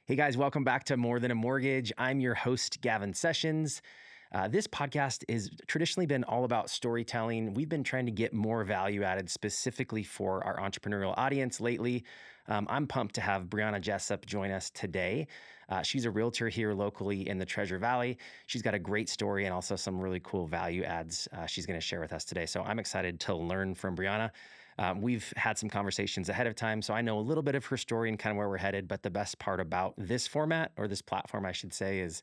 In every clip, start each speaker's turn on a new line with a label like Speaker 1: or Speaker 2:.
Speaker 1: Hey guys, welcome back to More Than a Mortgage. I'm your host, Gavin Sessions. This podcast has traditionally been all about storytelling. We've been trying to get more value added specifically for our entrepreneurial audience lately. I'm pumped to have Brianna Jessup join us today. She's a realtor here locally in the Treasure Valley. She's got a great story and also some really cool value adds she's going to share with us today. So I'm excited to learn from Brianna. We've had some conversations ahead of time, so I know a little bit of her story and kind of where we're headed. But the best part about this format, or this platform, I should say, is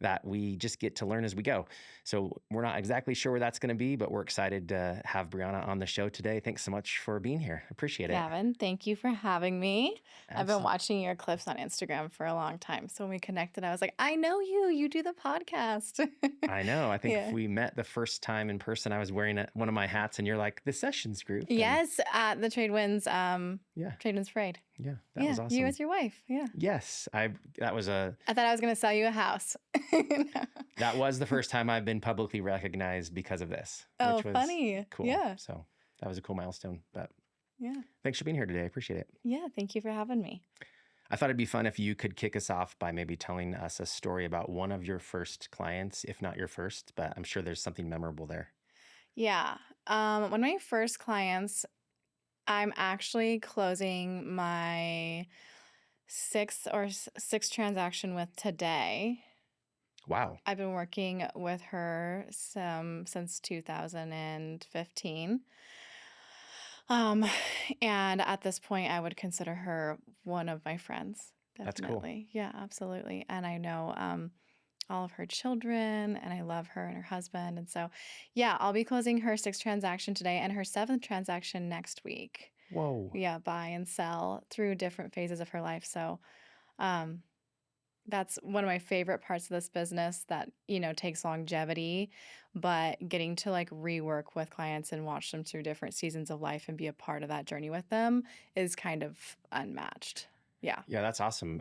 Speaker 1: that we just get to learn as we go. So we're not exactly sure where that's going to be, but we're excited to have Brianna on the show today. Thanks so much for being here. Appreciate it.
Speaker 2: Gavin, thank you for having me. I've
Speaker 1: Absolutely.
Speaker 2: been watching your clips on Instagram for a long time. So when we connected, I was like, I know you do the podcast.
Speaker 1: I know. I think
Speaker 2: Yeah.
Speaker 1: if we met the first time in person, I was wearing one of my hats and you're like, the Sessions group. And
Speaker 2: Yes, at the Trade Winds,
Speaker 1: yeah,
Speaker 2: Trade Winds Parade.
Speaker 1: yeah, that was awesome.
Speaker 2: You as your wife. Yeah.
Speaker 1: Yes, that was
Speaker 2: I thought I was going to sell you a house.
Speaker 1: that was the first time I've been publicly recognized because of this.
Speaker 2: Oh,
Speaker 1: which was
Speaker 2: funny.
Speaker 1: Cool.
Speaker 2: Yeah.
Speaker 1: So that was a cool milestone. But
Speaker 2: Yeah.
Speaker 1: thanks for being here today. I appreciate it.
Speaker 2: Yeah. Thank you for having me.
Speaker 1: I thought it'd be fun if you could kick us off by maybe telling us a story about one of your first clients, if not your first, but I'm sure there's something memorable there.
Speaker 2: Yeah. One of my first clients, I'm actually closing my sixth transaction with today.
Speaker 1: Wow.
Speaker 2: I've been working with her since 2015. And at this point, I would consider her one of my friends.
Speaker 1: That's cool.
Speaker 2: Definitely. Yeah, absolutely. And I know all of her children, and I love her and her husband. And so, yeah, I'll be closing her sixth transaction today and her seventh transaction next week.
Speaker 1: Whoa.
Speaker 2: Yeah, buy and sell through different phases of her life. So, that's one of my favorite parts of this business that, takes longevity, but getting to rework with clients and watch them through different seasons of life and be a part of that journey with them is kind of unmatched. Yeah.
Speaker 1: Yeah, that's awesome.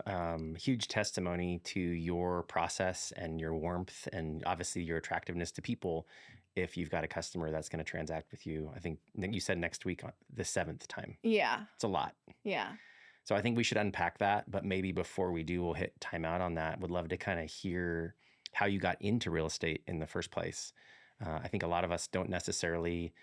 Speaker 1: Huge testimony to your process and your warmth and obviously your attractiveness to people if you've got a customer that's going to transact with you. I think you said next week, the seventh time.
Speaker 2: Yeah.
Speaker 1: It's a lot.
Speaker 2: Yeah.
Speaker 1: So I think we should unpack that, but maybe before we do, we'll hit timeout on that. Would love to kind of hear how you got into real estate in the first place. I think a lot of us don't necessarily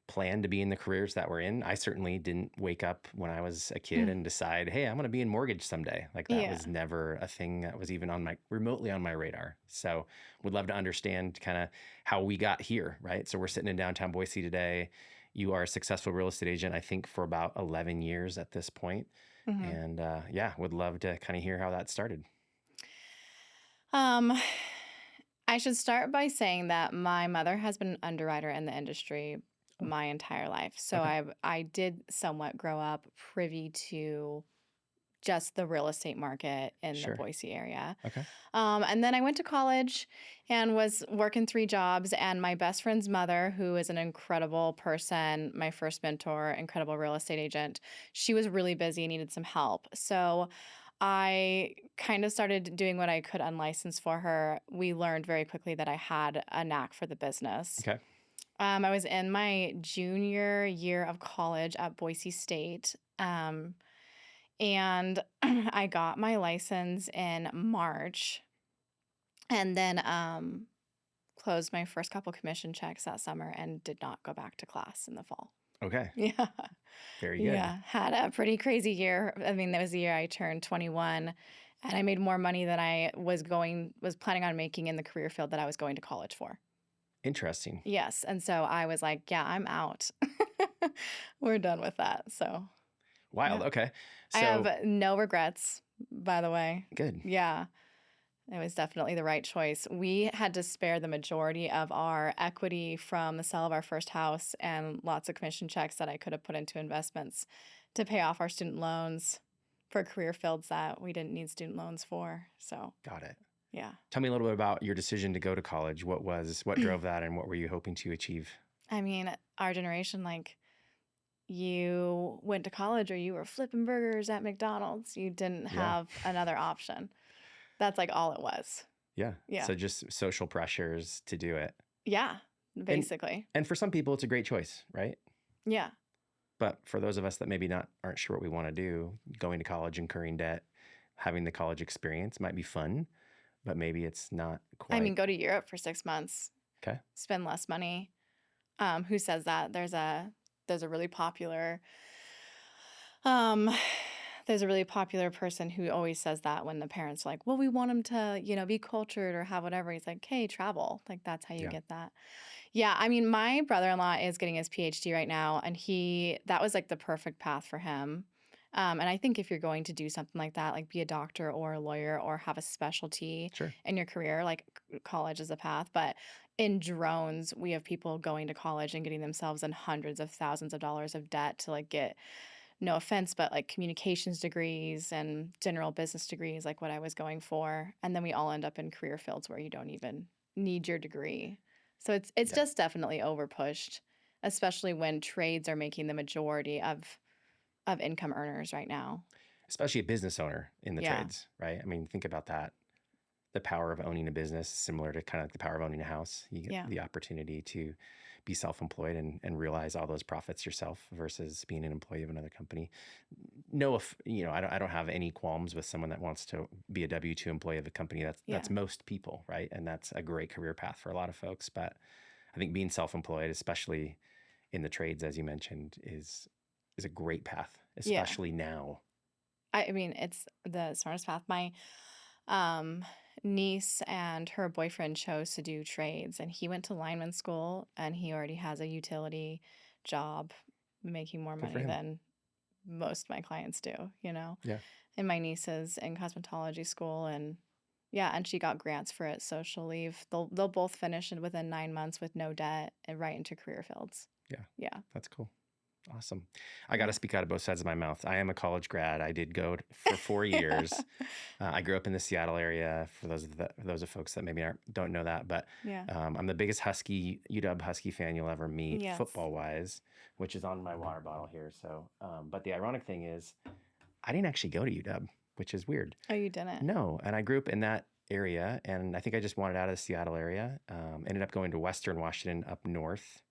Speaker 1: plan to be in the careers that we're in. I certainly didn't wake up when I was a kid and decide, hey, I'm going to be in mortgage someday. Like that was never a thing that was even remotely on my radar. So would love to understand kind of how we got here, right? So we're sitting in downtown Boise today. You are a successful real estate agent, I think, for about 11 years at this point.
Speaker 2: Mm-hmm.
Speaker 1: And would love to kind of hear how that started.
Speaker 2: I should start by saying that my mother has been an underwriter in the industry my entire life. So
Speaker 1: Okay.
Speaker 2: I did somewhat grow up privy to just the real estate market in
Speaker 1: Sure.
Speaker 2: the Boise area.
Speaker 1: Okay.
Speaker 2: And then I went to college and was working 3 jobs. And my best friend's mother, who is an incredible person, my first mentor, incredible real estate agent, she was really busy and needed some help. So I kind of started doing what I could unlicensed for her. We learned very quickly that I had a knack for the business.
Speaker 1: Okay.
Speaker 2: I was in my junior year of college at Boise State. And I got my license in March and then closed my first couple commission checks that summer and did not go back to class in the fall.
Speaker 1: Okay.
Speaker 2: Yeah.
Speaker 1: Very good.
Speaker 2: Yeah. Had a pretty crazy year. I mean, that was the year I turned 21 and I made more money than I was planning on making in the career field that I was going to college for.
Speaker 1: Interesting.
Speaker 2: Yes. And so I was like, yeah, I'm out. We're done with that. So
Speaker 1: Wild.
Speaker 2: yeah.
Speaker 1: Okay. So
Speaker 2: I have no regrets, by the way.
Speaker 1: good.
Speaker 2: Yeah. It was definitely the right choice. We had to spare the majority of our equity from the sale of our first house and lots of commission checks that I could have put into investments to pay off our student loans for career fields that we didn't need student loans for. So,
Speaker 1: Got it.
Speaker 2: yeah.
Speaker 1: Tell me a little bit about your decision to go to college. What drove that and what were you hoping to achieve?
Speaker 2: I mean, our generation, you went to college or you were flipping burgers at McDonald's. You didn't have another option. That's all it was.
Speaker 1: Yeah.
Speaker 2: Yeah.
Speaker 1: So just social pressures to do it.
Speaker 2: Yeah, basically.
Speaker 1: And for some people, it's a great choice, right?
Speaker 2: Yeah.
Speaker 1: But for those of us that maybe aren't sure what we want to do, going to college, incurring debt, having the college experience might be fun, but maybe it's not
Speaker 2: I mean,
Speaker 1: quite.
Speaker 2: go to Europe for 6 months,
Speaker 1: Okay.
Speaker 2: spend less money. Who says that? There's a really popular um there's a really popular person who always says that when the parents are like, well, we want him to, be cultured or have whatever. He's like, hey, travel. Like that's how you
Speaker 1: Yeah.
Speaker 2: get that. Yeah, I mean, my brother-in-law is getting his PhD right now, and that was like the perfect path for him. And I think if you're going to do something like that, like be a doctor or a lawyer or have a specialty
Speaker 1: Sure.
Speaker 2: in your career, like college is a path. But in drones, we have people going to college and getting themselves in hundreds of thousands of dollars of debt to like get, no offense, but like communications degrees and general business degrees, like what I was going for. And then we all end up in career fields where you don't even need your degree. So it's
Speaker 1: Yeah.
Speaker 2: just definitely over pushed, especially when trades are making the majority of income earners right now.
Speaker 1: Especially a business owner in the
Speaker 2: Yeah.
Speaker 1: trades, right? I mean, think about that. The power of owning a business is similar to kind of like the power of owning a house. You get
Speaker 2: Yeah.
Speaker 1: the opportunity to be self-employed and realize all those profits yourself versus being an employee of another company. No, if I don't have any qualms with someone that wants to be a W-2 employee of a company. That's
Speaker 2: Yeah.
Speaker 1: most people, right? And that's a great career path for a lot of folks. But I think being self-employed, especially in the trades, as you mentioned, is a great path,
Speaker 2: Yeah.
Speaker 1: especially now.
Speaker 2: I mean, it's the smartest path. My niece and her boyfriend chose to do trades, and he went to lineman school, and he already has a utility job making more
Speaker 1: Good for
Speaker 2: money
Speaker 1: him.
Speaker 2: than most of my clients do.
Speaker 1: Yeah.
Speaker 2: And my niece is in cosmetology school, and yeah, and she got grants for it, so she'll leave. They'll both finish within 9 months with no debt and right into career fields.
Speaker 1: Yeah.
Speaker 2: Yeah.
Speaker 1: That's cool. Awesome. I got to speak out of both sides of my mouth. I am a college grad. I did go for 4 years. I grew up in the Seattle area. For those of folks that maybe don't know that, but
Speaker 2: Yeah.
Speaker 1: I'm the biggest UW Husky fan you'll ever meet,
Speaker 2: Yes.
Speaker 1: football wise, which is on my water bottle here. So, but the ironic thing is, I didn't actually go to UW, which is weird.
Speaker 2: Oh, you didn't?
Speaker 1: No, and I grew up in that area, and I think I just wanted out of the Seattle area. Ended up going to Western Washington up north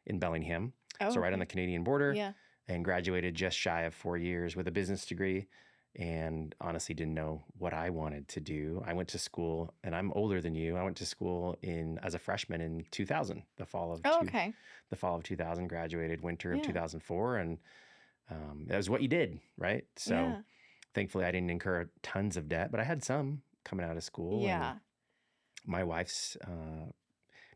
Speaker 1: in Bellingham.
Speaker 2: Oh,
Speaker 1: So right on
Speaker 2: okay.
Speaker 1: the Canadian border.
Speaker 2: Yeah.
Speaker 1: And graduated just shy of 4 years with a business degree, and honestly didn't know what I wanted to do. I went to school, and I'm older than you. I went to school as a freshman in 2000, the fall of
Speaker 2: Oh, okay.
Speaker 1: 2000, graduated winter of
Speaker 2: Yeah.
Speaker 1: 2004, and that was what you did, right? So
Speaker 2: Yeah.
Speaker 1: thankfully I didn't incur tons of debt, but I had some coming out of school.
Speaker 2: Yeah.
Speaker 1: And my wife's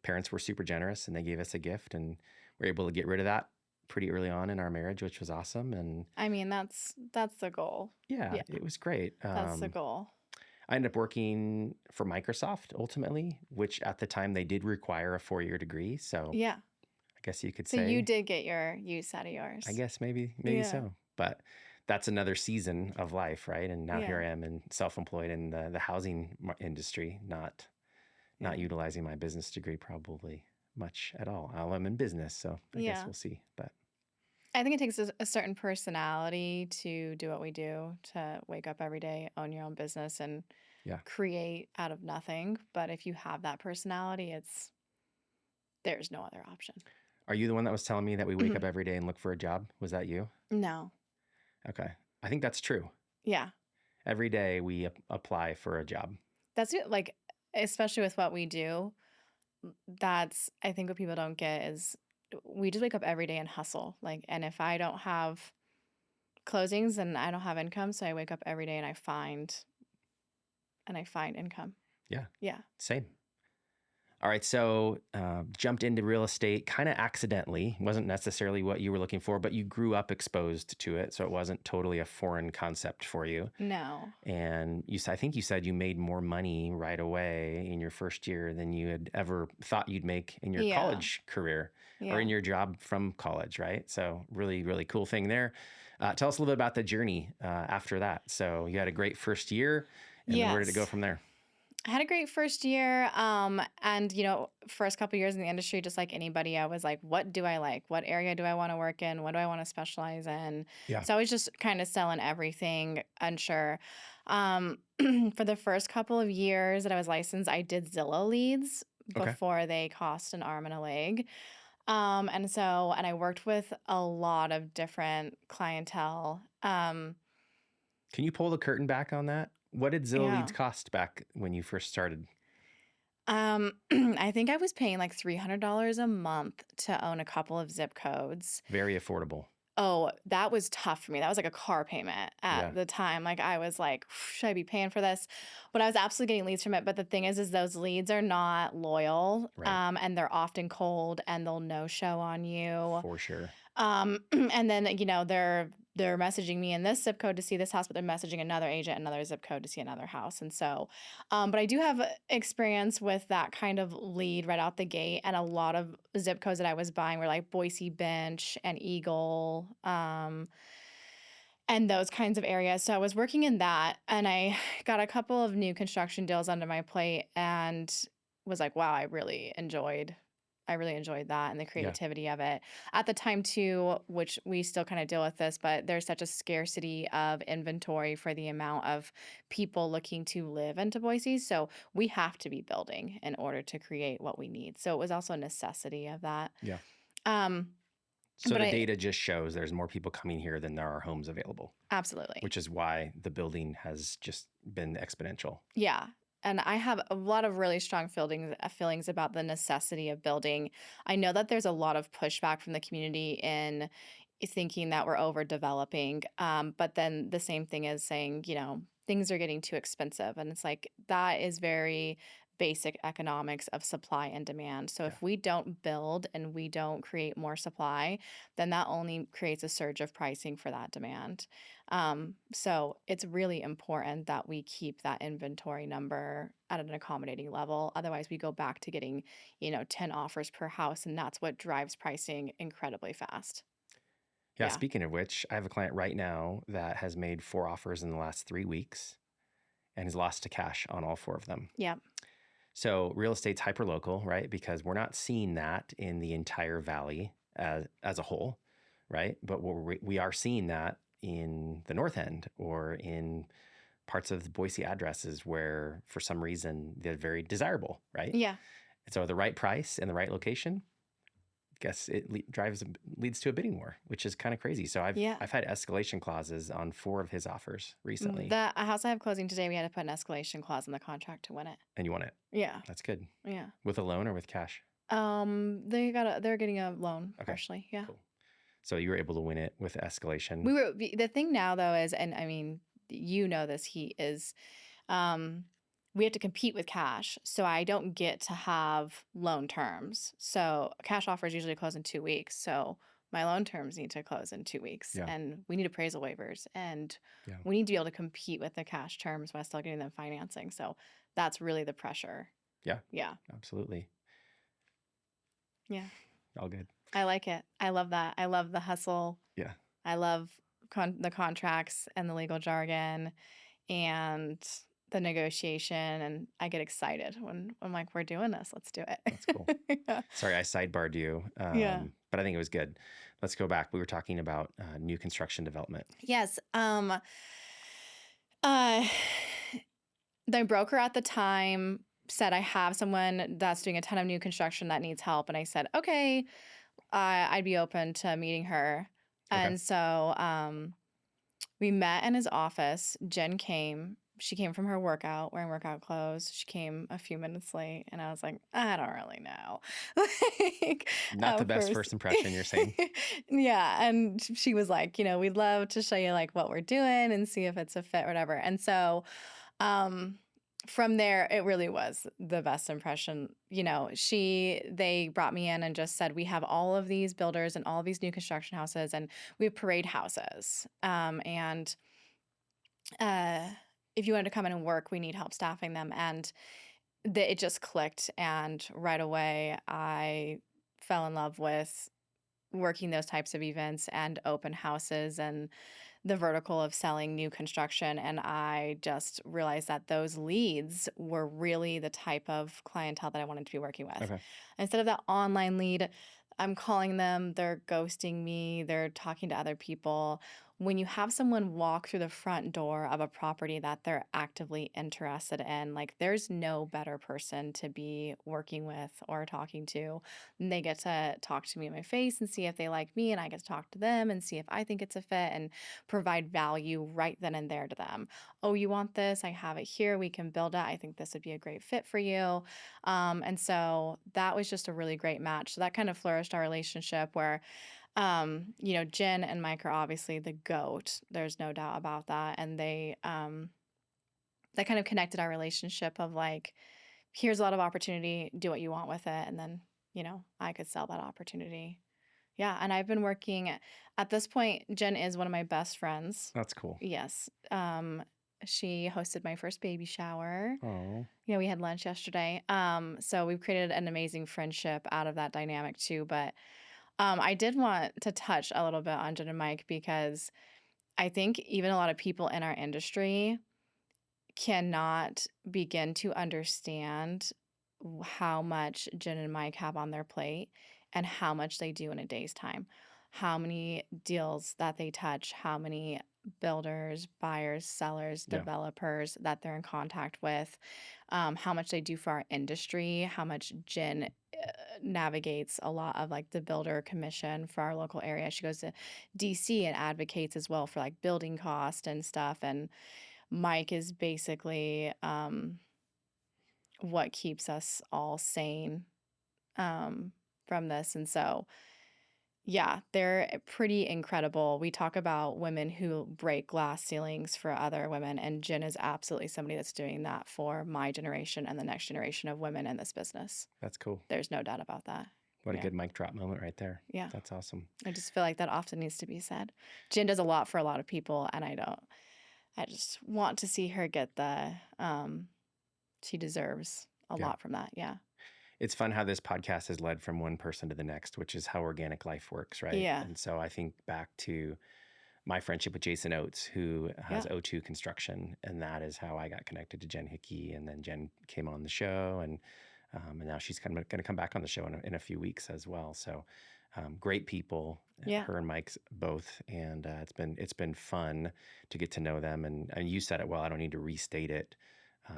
Speaker 1: parents were super generous, and they gave us a gift, and we were able to get rid of that pretty early on in our marriage, which was awesome. And
Speaker 2: I mean, that's the goal.
Speaker 1: yeah, it was great.
Speaker 2: That's the goal.
Speaker 1: I ended up working for Microsoft ultimately, which at the time they did require a 4-year degree. So
Speaker 2: Yeah.
Speaker 1: I guess you could
Speaker 2: So
Speaker 1: say,
Speaker 2: you did get your use out of yours.
Speaker 1: I guess maybe
Speaker 2: Yeah.
Speaker 1: so. But that's another season of life, right? And now here
Speaker 2: Yeah.
Speaker 1: I am in self-employed in the housing industry, not
Speaker 2: Yeah.
Speaker 1: utilizing my business degree probably much at all. I'm in business, so I guess
Speaker 2: Yeah.
Speaker 1: we'll see. But
Speaker 2: I think it takes a certain personality to do what we do, to wake up every day, own your own business, and
Speaker 1: yeah,
Speaker 2: create out of nothing. But if you have that personality, there's no other option.
Speaker 1: are you the one that was telling me that we wake up every day and look for a job? Was that you?
Speaker 2: No.
Speaker 1: Okay. I think that's true.
Speaker 2: Yeah.
Speaker 1: Every day we apply for a job.
Speaker 2: That's it. Like, especially with what we do, that's, I think what people don't get is we just wake up every day and hustle. Like, and if I don't have closings, then I don't have income. So I wake up every day and I find income.
Speaker 1: Yeah.
Speaker 2: Yeah.
Speaker 1: Same. All right. So jumped into real estate kind of accidentally. Wasn't necessarily what you were looking for, but you grew up exposed to it. So it wasn't totally a foreign concept for you.
Speaker 2: No.
Speaker 1: And I think you said you made more money right away in your first year than you had ever thought you'd make in your
Speaker 2: Yeah.
Speaker 1: college career or in your job from college, right? So really, really cool thing there. Tell us a little bit about the journey after that. So you had a great first year, and then where did it go
Speaker 2: Yes.
Speaker 1: from there?
Speaker 2: I had a great first year. And first couple years in the industry, just like anybody, I was like, what do I like? What area do I want to work in? What do I want to specialize in?
Speaker 1: Yeah.
Speaker 2: So I was just kind of selling everything, unsure. For the first couple of years that I was licensed, I did Zillow leads
Speaker 1: Okay.
Speaker 2: before they cost an arm and a leg. And I worked with a lot of different clientele.
Speaker 1: Can Can you pull the curtain back on that? What did Zillow
Speaker 2: Yeah.
Speaker 1: leads cost back when you first started?
Speaker 2: I think I was paying like $300 a month to own a couple of zip codes.
Speaker 1: Very affordable.
Speaker 2: Oh, that was tough for me. That was like a car payment
Speaker 1: Yeah.
Speaker 2: at the time. Like I was like, should I be paying for this? But I was absolutely getting leads from it. But the thing is those leads are not loyal,
Speaker 1: Right.
Speaker 2: and they're often cold and they'll no show on you.
Speaker 1: For sure.
Speaker 2: And then they're messaging me in this zip code to see this house, but they're messaging another agent, another zip code to see another house. And so, but I do have experience with that kind of lead right out the gate, and a lot of zip codes that I was buying were like Boise Bench and Eagle, and those kinds of areas. So I was working in that, and I got a couple of new construction deals under my plate, and was like, wow, I really enjoyed that and the
Speaker 1: Yeah.
Speaker 2: creativity of it. At the time too, which we still kind of deal with this, but there's such a scarcity of inventory for the amount of people looking to live into Boise. So we have to be building in order to create what we need. So it was also a necessity of that.
Speaker 1: Yeah.
Speaker 2: Um,
Speaker 1: So
Speaker 2: but
Speaker 1: the
Speaker 2: I
Speaker 1: data just shows there's more people coming here than there are homes available,
Speaker 2: absolutely.
Speaker 1: which is why the building has just been exponential.
Speaker 2: Yeah. And I have a lot of really strong feelings about the necessity of building. I know that there's a lot of pushback from the community in thinking that we're overdeveloping. But then the same thing is saying, things are getting too expensive. And it's like that is very basic economics of supply and demand. So
Speaker 1: Yeah.
Speaker 2: if we don't build and we don't create more supply, then that only creates a surge of pricing for that demand. So it's really important that we keep that inventory number at an accommodating level. Otherwise, we go back to getting, 10 offers per house, and that's what drives pricing incredibly fast.
Speaker 1: Yeah.
Speaker 2: Yeah.
Speaker 1: Speaking of which, I have a client right now that has made 4 offers in the last 3 weeks and has lost to cash on all 4 of them.
Speaker 2: Yeah.
Speaker 1: So real estate's hyper local, right? Because we're not seeing that in the entire valley as a whole, right? But we are seeing that in the North End or in parts of the Boise addresses where for some reason they're very desirable, right?
Speaker 2: Yeah.
Speaker 1: And so the right price and the right location, I guess it leads to a bidding war, which is kind of crazy. So I've
Speaker 2: Yeah.
Speaker 1: had escalation clauses on 4 of his offers recently.
Speaker 2: The house I have closing today, we had to put an escalation clause in the contract to win it.
Speaker 1: And you want it.
Speaker 2: Yeah.
Speaker 1: That's good.
Speaker 2: Yeah.
Speaker 1: With a loan or with cash?
Speaker 2: They're getting a loan
Speaker 1: Okay.
Speaker 2: partially. Yeah.
Speaker 1: Cool. So you were able to win it with escalation.
Speaker 2: The thing now though is, and I mean, this, he is, we have to compete with cash. So I don't get to have loan terms. So cash offers usually close in 2 weeks. So my loan terms need to close in 2 weeks,
Speaker 1: Yeah.
Speaker 2: and we need appraisal waivers, and
Speaker 1: Yeah.
Speaker 2: we need to be able to compete with the cash terms while still getting them financing. So that's really the pressure.
Speaker 1: Yeah.
Speaker 2: Yeah.
Speaker 1: Absolutely.
Speaker 2: Yeah.
Speaker 1: All good.
Speaker 2: I like it. I love that. I love the hustle.
Speaker 1: Yeah.
Speaker 2: I love the contracts and the legal jargon and the negotiation, and I get excited when I'm like, we're doing this. Let's do it.
Speaker 1: That's cool.
Speaker 2: Yeah.
Speaker 1: Sorry, I sidebarred you.
Speaker 2: Yeah.
Speaker 1: But I think it was good. Let's go back. We were talking about new construction development.
Speaker 2: Yes. The broker at the time said, I have someone that's doing a ton of new construction that needs help. And I said, okay, I'd be open to meeting her.
Speaker 1: Okay.
Speaker 2: And so we met in his office. Jen came. She came from her workout, wearing workout clothes. She came a few minutes late, and I was like, I don't really know. Like,
Speaker 1: Not the
Speaker 2: at
Speaker 1: best first impression, you're saying?
Speaker 2: Yeah. And she was like, we'd love to show you like what we're doing and see if it's a fit or whatever. And so from there, it really was the best impression. They brought me in and just said, we have all of these builders and all of these new construction houses, and we have parade houses. And if you wanted to come in and work, we need help staffing them. And it just clicked. And right away, I fell in love with working those types of events and open houses and the vertical of selling new construction. And I just realized that those leads were really the type of clientele that I wanted to be working with.
Speaker 1: Okay.
Speaker 2: Instead of that online lead, I'm calling them, they're ghosting me, they're talking to other people. when you have someone walk through the front door of a property that they're actively interested in, like there's no better person to be working with or talking to. And they get to talk to me in my face and see if they like me, and I get to talk to them and see if I think it's a fit and provide value right then and there to them. Oh, you want this? I have it here. We can build it. I think this would be a great fit for you. And so that was just a really great match. So that kind of flourished our relationship where Jen and Mike are obviously the GOAT. There's no doubt about that. And they that kind of connected our relationship of like, here's a lot of opportunity, do what you want with it. And then, I could sell that opportunity. Yeah. And I've been working at this point, Jen is one of my best friends.
Speaker 1: That's cool.
Speaker 2: Yes. She hosted my first baby shower.
Speaker 1: Oh,
Speaker 2: We had lunch yesterday. So we've created an amazing friendship out of that dynamic too. But I did want to touch a little bit on Jen and Mike because I think even a lot of people in our industry cannot begin to understand how much Jen and Mike have on their plate and how much they do in a day's time. How many deals that they touch, how many builders, buyers, sellers,
Speaker 1: yeah.
Speaker 2: developers that they're in contact with, how much they do for our industry, how much Jen navigates a lot of like the builder commission for our local area. She goes to DC and advocates as well for like building cost and stuff. And Mike is basically what keeps us all sane from this. And so, yeah, they're pretty incredible. We talk about women who break glass ceilings for other women, and Jen is absolutely somebody that's doing that for my generation and the next generation of women in this business.
Speaker 1: That's cool.
Speaker 2: There's no doubt about that.
Speaker 1: What a
Speaker 2: Yeah.
Speaker 1: good mic drop moment right there.
Speaker 2: Yeah.
Speaker 1: That's awesome.
Speaker 2: I just feel like that often needs to be said. Jen does a lot for a lot of people, and I just want to see her get the she deserves a
Speaker 1: Yeah.
Speaker 2: lot from that. Yeah.
Speaker 1: It's fun how this podcast has led from one person to the next, which is how organic life works, right?
Speaker 2: Yeah.
Speaker 1: And so I think back to my friendship with Jason Oates, who has
Speaker 2: Yeah.
Speaker 1: O2 Construction, and that is how I got connected to Jen Hickey. And then Jen came on the show, and now she's kind of going to come back on the show in a few weeks as well. So great people,
Speaker 2: Yeah.
Speaker 1: her and Mike's both, and it's been fun to get to know them. And you said it well. I don't need to restate it.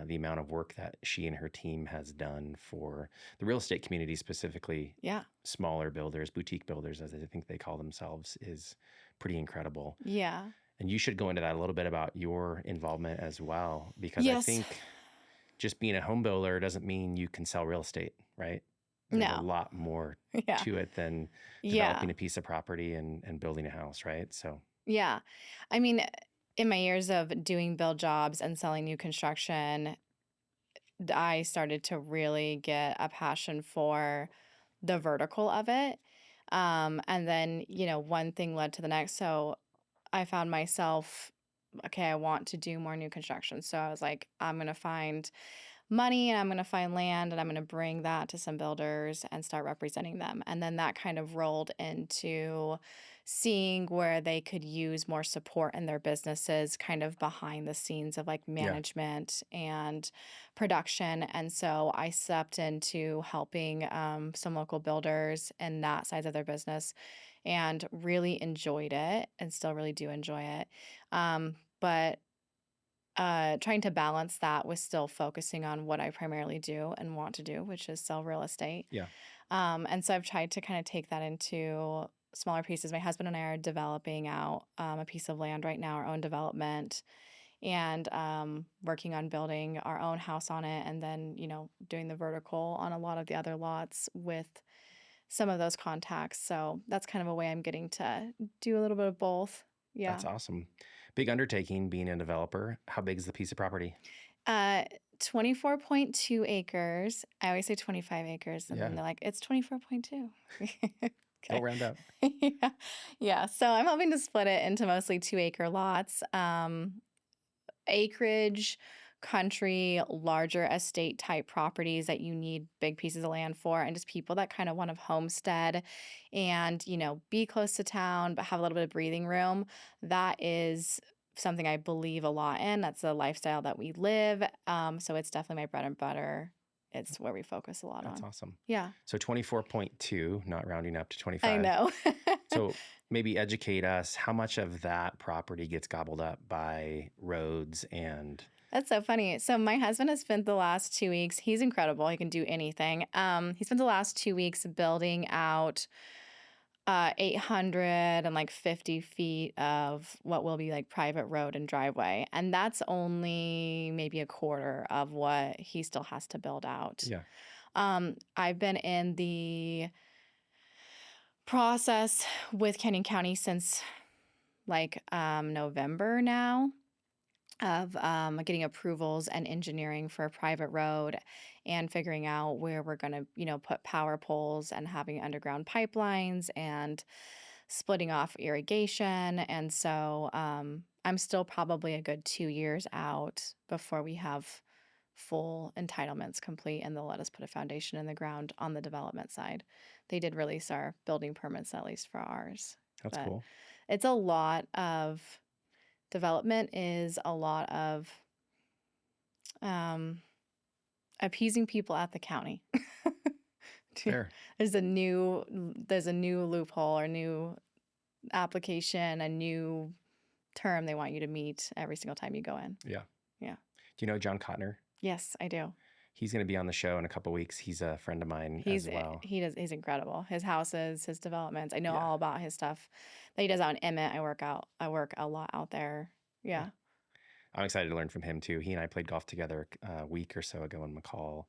Speaker 1: The amount of work that she and her team has done for the real estate community, specifically
Speaker 2: Yeah.
Speaker 1: smaller builders, boutique builders, as I think they call themselves, is pretty incredible.
Speaker 2: Yeah.
Speaker 1: And you should go into that a little bit about your involvement as well, because I
Speaker 2: Yes.
Speaker 1: think just being a home builder doesn't mean you can sell real estate, right? There's a
Speaker 2: No.
Speaker 1: lot more
Speaker 2: Yeah.
Speaker 1: to it than
Speaker 2: Yeah.
Speaker 1: developing a piece of property and building a house, right? So
Speaker 2: Yeah. I mean, in my years of doing build jobs and selling new construction, I started to really get a passion for the vertical of it. And then, one thing led to the next. So I found myself, okay, I want to do more new construction. So I was like, I'm going to find money and I'm going to find land and I'm going to bring that to some builders and start representing them. And then that kind of rolled into seeing where they could use more support in their businesses, kind of behind the scenes of like
Speaker 1: yeah,
Speaker 2: management and production. And so I stepped into helping some local builders in that side of their business and really enjoyed it and still really do enjoy it. But trying to balance that with still focusing on what I primarily do and want to do, which is sell real estate.
Speaker 1: yeah,
Speaker 2: And so I've tried to kind of take that into smaller pieces. My husband and I are developing out a piece of land right now, our own development, and working on building our own house on it, and then doing the vertical on a lot of the other lots with some of those contacts. So that's kind of a way I'm getting to do a little bit of both. Yeah.
Speaker 1: that's awesome. Big undertaking being a developer. How big is the piece of property?
Speaker 2: 24.2 acres. I always say 25 acres, and
Speaker 1: Yeah,
Speaker 2: then they're like, it's 24.2.
Speaker 1: don't
Speaker 2: Okay.
Speaker 1: round up.
Speaker 2: Yeah. Yeah. So I'm hoping to split it into mostly 2 acre lots. Acreage, country, larger estate type properties that you need big pieces of land for, and just people that kind of want to homestead and, be close to town, but have a little bit of breathing room. That is something I believe a lot in. That's the lifestyle that we live. So it's definitely my bread and butter it's where we focus a lot
Speaker 1: That's
Speaker 2: on.
Speaker 1: awesome.
Speaker 2: Yeah.
Speaker 1: So 24.2, not rounding up to
Speaker 2: I
Speaker 1: 25.
Speaker 2: know.
Speaker 1: So maybe educate us, how much of that property gets gobbled up by roads and
Speaker 2: That's so funny. So my husband has spent the last 2 weeks, he's incredible. He can do anything. He spent the last 2 weeks building out 850 feet of what will be like private road and driveway. And that's only maybe a quarter of what he still has to build out.
Speaker 1: yeah.
Speaker 2: I've been in the process with Canyon County since like November now of getting approvals and engineering for a private road and figuring out where we're going to, put power poles and having underground pipelines and splitting off irrigation. And so I'm still probably a good 2 years out before we have full entitlements complete and they'll let us put a foundation in the ground on the development side. They did release our building permits, at least for ours.
Speaker 1: That's
Speaker 2: But
Speaker 1: cool.
Speaker 2: it's a lot of development is a lot of um, appeasing people at the county.
Speaker 1: Fair.
Speaker 2: There's a new loophole or new application, a new term they want you to meet every single time you go in.
Speaker 1: Yeah.
Speaker 2: Yeah.
Speaker 1: Do you know John Cotner?
Speaker 2: Yes, I do.
Speaker 1: He's going to be on the show in a couple weeks. He's a friend of mine
Speaker 2: He's
Speaker 1: as well.
Speaker 2: he's incredible. His houses, his developments. I know
Speaker 1: Yeah.
Speaker 2: all about his stuff that he does out in Emmett. I work a lot out there. Yeah.
Speaker 1: I'm excited to learn from him too. He and I played golf together a week or so ago in McCall.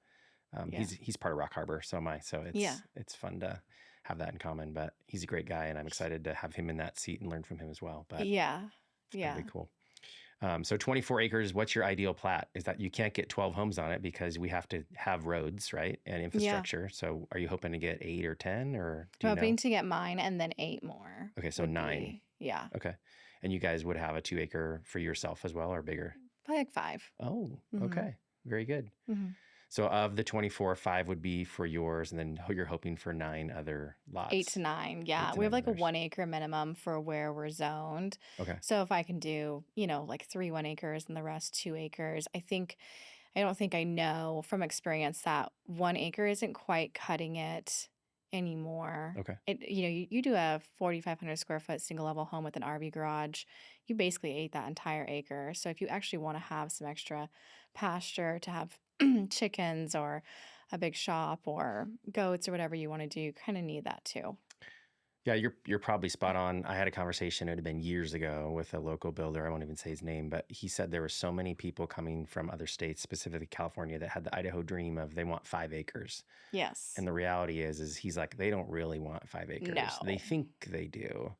Speaker 2: Yeah.
Speaker 1: He's part of Rock Harbor, so am I. So it's fun to have that in common. But he's a great guy, and I'm excited to have him in that seat and learn from him as well. But
Speaker 2: Yeah.
Speaker 1: it's
Speaker 2: Yeah.
Speaker 1: gonna be cool. So 24 acres. What's your ideal plat? Is that you can't get 12 homes on it because we have to have roads, right, and infrastructure. So are you hoping to get 8 or 10, or do you know?
Speaker 2: Hoping to get mine and then 8 more.
Speaker 1: Okay, so
Speaker 2: would
Speaker 1: 9.
Speaker 2: be- yeah.
Speaker 1: Okay, and you guys would have a 2 acre for yourself as well, or bigger?
Speaker 2: Probably like 5.
Speaker 1: Oh,
Speaker 2: Mhm.
Speaker 1: okay, very good.
Speaker 2: Mhm.
Speaker 1: So of the 24, 5 would be for yours, and then you're hoping for 9 other lots.
Speaker 2: 8 to 9. Yeah.
Speaker 1: 8 to
Speaker 2: We have
Speaker 1: 9
Speaker 2: like a
Speaker 1: others.
Speaker 2: 1 acre minimum for where we're zoned.
Speaker 1: Okay.
Speaker 2: So if I can do, like 3 1 acres and the rest 2 acres, I don't think I know from experience that 1 acre isn't quite cutting it anymore.
Speaker 1: Okay.
Speaker 2: You do a 4,500 square foot single level home with an RV garage, you basically ate that entire acre. So if you actually want to have some extra pasture to have chickens or a big shop or goats or whatever you want to do, you kind of need that too.
Speaker 1: Yeah, you're probably spot on. I had a conversation, it had been years ago, with a local builder. I won't even say his name, but he said there were so many people coming from other states, specifically California, that had the Idaho dream of they want 5 acres.
Speaker 2: Yes.
Speaker 1: And the reality is he's like, they don't really want 5 acres.
Speaker 2: No.
Speaker 1: They think they do,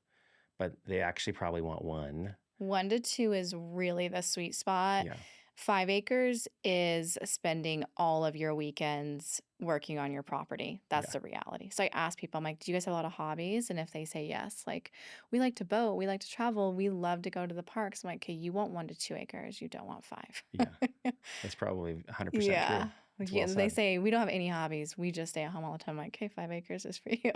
Speaker 1: but they actually probably want 1.
Speaker 2: 1 to 2 is really the sweet spot.
Speaker 1: Yeah.
Speaker 2: 5 acres is spending all of your weekends working on your property. That's
Speaker 1: Yeah.
Speaker 2: the reality. So I ask people, I'm like, do you guys have a lot of hobbies? And if they say yes, like, we like to boat, we like to travel, we love to go to the parks. I'm like, okay, you want 1 to 2 acres, you don't want 5.
Speaker 1: Yeah. That's probably 100%
Speaker 2: Yeah.
Speaker 1: true. That's
Speaker 2: Yeah,
Speaker 1: well
Speaker 2: they
Speaker 1: said.
Speaker 2: say we don't have any hobbies. We just stay at home all the time. I'm like, okay, 5 acres is for you.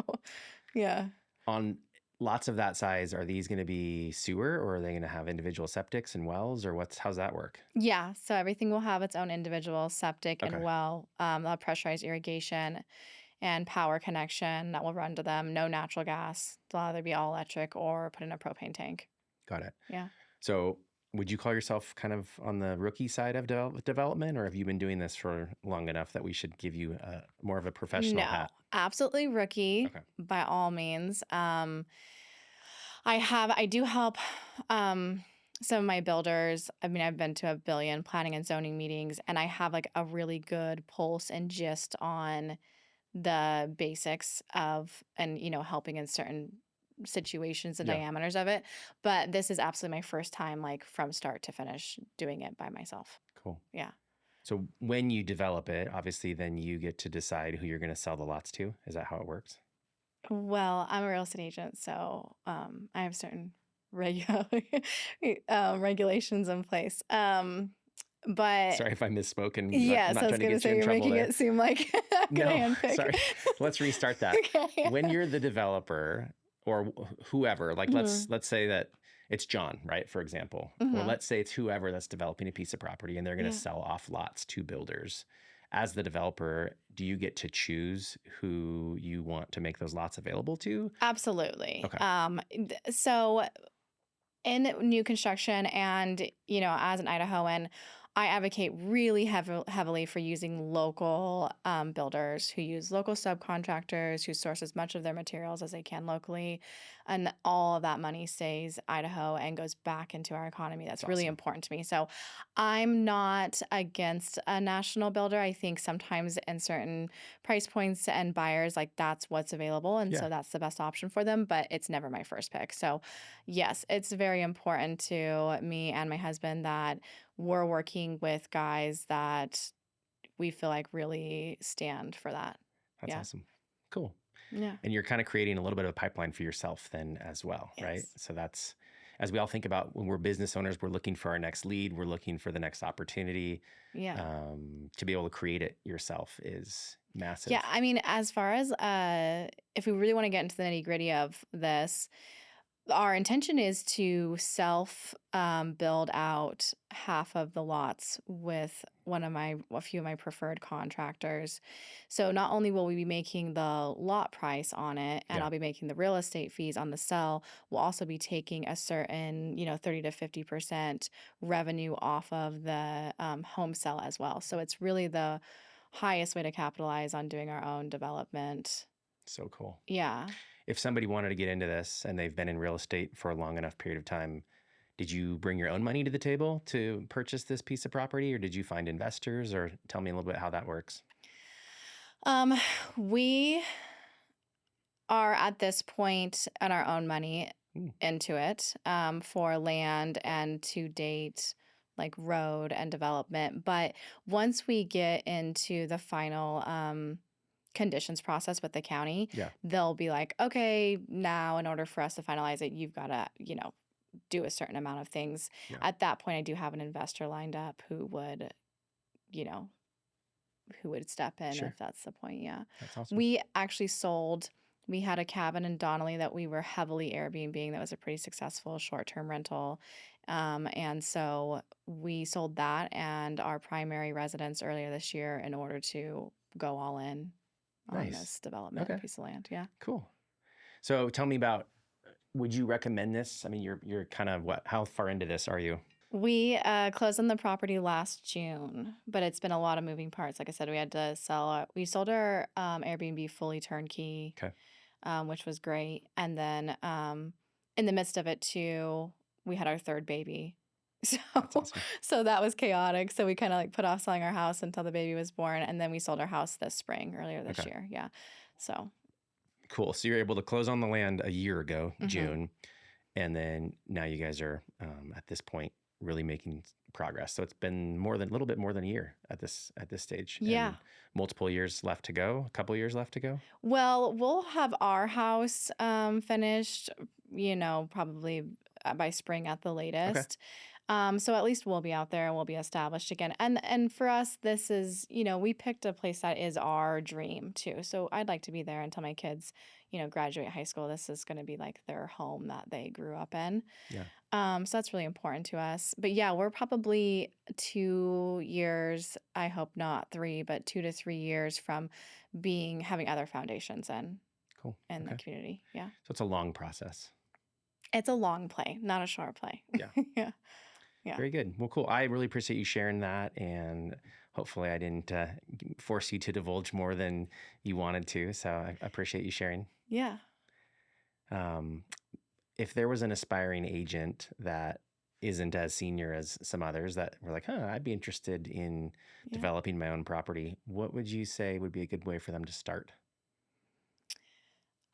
Speaker 2: Yeah.
Speaker 1: On lots of that size, are these going to be sewer, or are they going to have individual septics and wells, or how's that work?
Speaker 2: Yeah. So everything will have its own individual septic
Speaker 1: Okay.
Speaker 2: and well. They'll have pressurized irrigation and power connection that will run to them. No natural gas. They'll either be all electric or put in a propane tank.
Speaker 1: Got it.
Speaker 2: Yeah.
Speaker 1: So would you call yourself kind of on the rookie side of development, or have you been doing this for long enough that we should give you more of a professional
Speaker 2: No,
Speaker 1: hat?
Speaker 2: absolutely rookie
Speaker 1: Okay.
Speaker 2: by all means. I do help some of my builders. I mean, I've been to a billion planning and zoning meetings, and I have like a really good pulse and gist on the basics of and helping in certain situations and
Speaker 1: Yeah.
Speaker 2: diameters of it. But this is absolutely my first time, like from start to finish, doing it by myself.
Speaker 1: Cool.
Speaker 2: Yeah.
Speaker 1: So when you develop it, obviously then you get to decide who you're going to sell the lots to. Is that how it works?
Speaker 2: Well, I'm a real estate agent, so I have certain regulations in place. But
Speaker 1: Sorry if I misspoke and
Speaker 2: yes,
Speaker 1: not
Speaker 2: I was
Speaker 1: trying to
Speaker 2: going to
Speaker 1: get you
Speaker 2: say
Speaker 1: in
Speaker 2: you're
Speaker 1: trouble
Speaker 2: making
Speaker 1: there.
Speaker 2: it seem like I'm
Speaker 1: No,
Speaker 2: going to handpick.
Speaker 1: sorry. Let's restart that.
Speaker 2: Okay.
Speaker 1: When you're the developer or whoever, like let's say that it's John, right? For example, or
Speaker 2: Mhm.
Speaker 1: let's say it's whoever that's developing a piece of property and they're going to
Speaker 2: Yeah.
Speaker 1: sell off lots to builders. as the developer, do you get to choose who you want to make those lots available to?
Speaker 2: Absolutely.
Speaker 1: Okay.
Speaker 2: So in new construction and, as an Idahoan, I advocate really heavily for using local builders who use local subcontractors who source as much of their materials as they can locally. And all of that money stays Idaho and goes back into our economy. That's
Speaker 1: That's
Speaker 2: really
Speaker 1: awesome.
Speaker 2: important to me. So I'm not against a national builder. I think sometimes in certain price points and buyers, like that's what's available. And
Speaker 1: Yeah,
Speaker 2: so that's the best option for them, but it's never my first pick. So yes, it's very important to me and my husband that we're working with guys that we feel like really stand for that.
Speaker 1: that's
Speaker 2: Yeah.
Speaker 1: awesome. Cool.
Speaker 2: Yeah.
Speaker 1: And you're kind of creating a little bit of a pipeline for yourself then as well, right?
Speaker 2: Yes.
Speaker 1: So that's, as we all think about when we're business owners, we're looking for our next lead, we're looking for the next opportunity.
Speaker 2: Yeah.
Speaker 1: To be able to create it yourself is
Speaker 2: Yeah.
Speaker 1: massive.
Speaker 2: I mean, as far as if we really want to get into the nitty-gritty of this, our intention is to self build out half of the lots with a few of my preferred contractors. So not only will we be making the lot price on it, and
Speaker 1: Yeah.
Speaker 2: I'll be making the real estate fees on the sell, we'll also be taking a certain, 30 to 50% revenue off of the home sell as well. So it's really the highest way to capitalize on doing our own development.
Speaker 1: So cool.
Speaker 2: Yeah.
Speaker 1: If somebody wanted to get into this and they've been in real estate for a long enough period of time, did you bring your own money to the table to purchase this piece of property, or did you find investors? Or tell me a little bit how that works.
Speaker 2: Um, we are at this point on our own money
Speaker 1: Mm,
Speaker 2: into it for land and to date like road and development. But once we get into the final conditions process with the county,
Speaker 1: yeah.
Speaker 2: they'll be like, okay, now in order for us to finalize it, you've got to, do a certain amount of things.
Speaker 1: Yeah.
Speaker 2: At that point, I do have an investor lined up you know, who would step in
Speaker 1: Sure.
Speaker 2: if that's the point. Yeah.
Speaker 1: That's awesome.
Speaker 2: We actually sold, we had a cabin in Donnelly that we were heavily Airbnb. That was a pretty successful short-term rental. And so we sold that and our primary residence earlier this year in order to go all in on
Speaker 1: Nice.
Speaker 2: this development
Speaker 1: Okay.
Speaker 2: piece of land. Yeah.
Speaker 1: Cool. So tell me about, would you recommend this? I mean, you're kind of how far into this are you?
Speaker 2: We closed on the property last June, but it's been a lot of moving parts. Like I said, we had to we sold our Airbnb fully turnkey,
Speaker 1: Okay.
Speaker 2: which was great. And then in the midst of it too, we had our third baby. So
Speaker 1: That's awesome.
Speaker 2: so that was chaotic. So we kind of like put off selling our house until the baby was born, and then we sold our house this spring, earlier this
Speaker 1: Okay.
Speaker 2: year. Yeah. So
Speaker 1: Cool. So you're able to close on the land a year ago,
Speaker 2: mhm.
Speaker 1: June, and then now you guys are at this point really making progress. So it's been a little bit more than a year at this stage,
Speaker 2: Yeah.
Speaker 1: and multiple years left to go. A couple years left to go.
Speaker 2: Well, we'll have our house finished, probably by spring at the
Speaker 1: Okay.
Speaker 2: latest. So at least we'll be out there and we'll be established again. And for us, this is, we picked a place that is our dream too. So I'd like to be there until my kids, graduate high school. This is going to be like their home that they grew up in.
Speaker 1: Yeah.
Speaker 2: So that's really important to us. But yeah, we're probably 2 years, I hope not three, but 2 to 3 years from having other foundations
Speaker 1: Cool.
Speaker 2: in the
Speaker 1: Okay.
Speaker 2: community. Yeah.
Speaker 1: So it's a long process.
Speaker 2: It's a long play, not a short play.
Speaker 1: Yeah.
Speaker 2: Yeah. Yeah.
Speaker 1: Very good. Well, cool. I really appreciate you sharing that, and hopefully I didn't force you to divulge more than you wanted to. So I appreciate you sharing.
Speaker 2: Yeah.
Speaker 1: Um, if there was an aspiring agent that isn't as senior as some others that were like, I'd be interested in
Speaker 2: Yeah.
Speaker 1: developing my own property, what would you say would be a good way for them to start?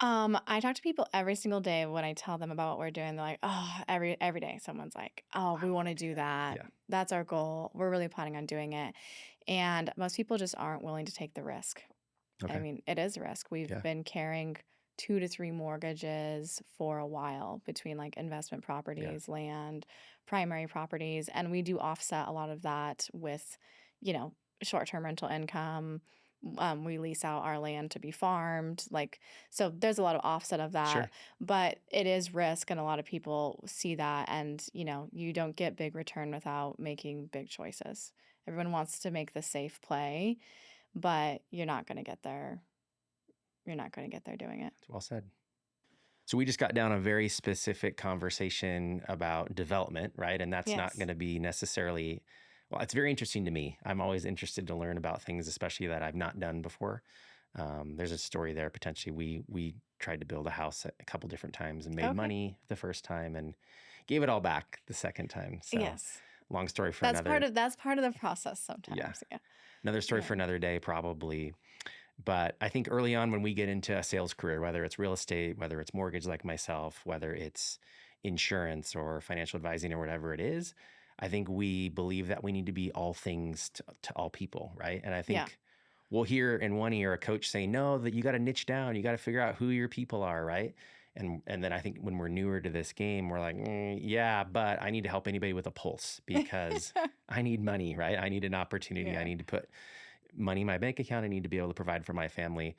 Speaker 2: I talk to people every single day when I tell them about what we're doing. They're like, oh, every day someone's like, oh, we want to do that.
Speaker 1: Yeah.
Speaker 2: That's our goal. We're really planning on doing it. And most people just aren't willing to take the risk. I
Speaker 1: Okay.
Speaker 2: mean, it is a risk. We've
Speaker 1: Yeah.
Speaker 2: been carrying 2 to 3 mortgages for a while between like investment properties, land, primary properties, and we do offset a lot of that with, short-term rental income, We lease out our land to be farmed. Like, so there's a lot of offset of
Speaker 1: Sure.
Speaker 2: that, but it is risk. And a lot of people see that. And, you don't get big return without making big choices. Everyone wants to make the safe play, but you're not going to get there. You're not going to get there doing it.
Speaker 1: It's well said. So we just got down a very specific conversation about development, right? And that's not
Speaker 2: Yes.
Speaker 1: going to be necessarily, well, it's very interesting to me. I'm always interested to learn about things, especially that I've not done before. There's a story there potentially. We tried to build a house a couple different times and made
Speaker 2: Okay.
Speaker 1: money the first time and gave it all back the second time. So
Speaker 2: Yes.
Speaker 1: long story for
Speaker 2: That's part
Speaker 1: another.
Speaker 2: of that's part of the process
Speaker 1: Yeah,
Speaker 2: sometimes. Yeah.
Speaker 1: another story
Speaker 2: Yeah.
Speaker 1: for another day, probably. But I think early on when we get into a sales career, whether it's real estate, whether it's mortgage like myself, whether it's insurance or financial advising or whatever it is, I think we believe that we need to be all things to all people, right? And I
Speaker 2: Yeah.
Speaker 1: think we'll hear in one ear a coach say, no, that you got to niche down, you got to figure out who your people are, right? And then I think when we're newer to this game, we're like, yeah, but I need to help anybody with a pulse because I need money, right? I need an opportunity. I
Speaker 2: Yeah.
Speaker 1: need to put money in my bank account. I need to be able to provide for my family.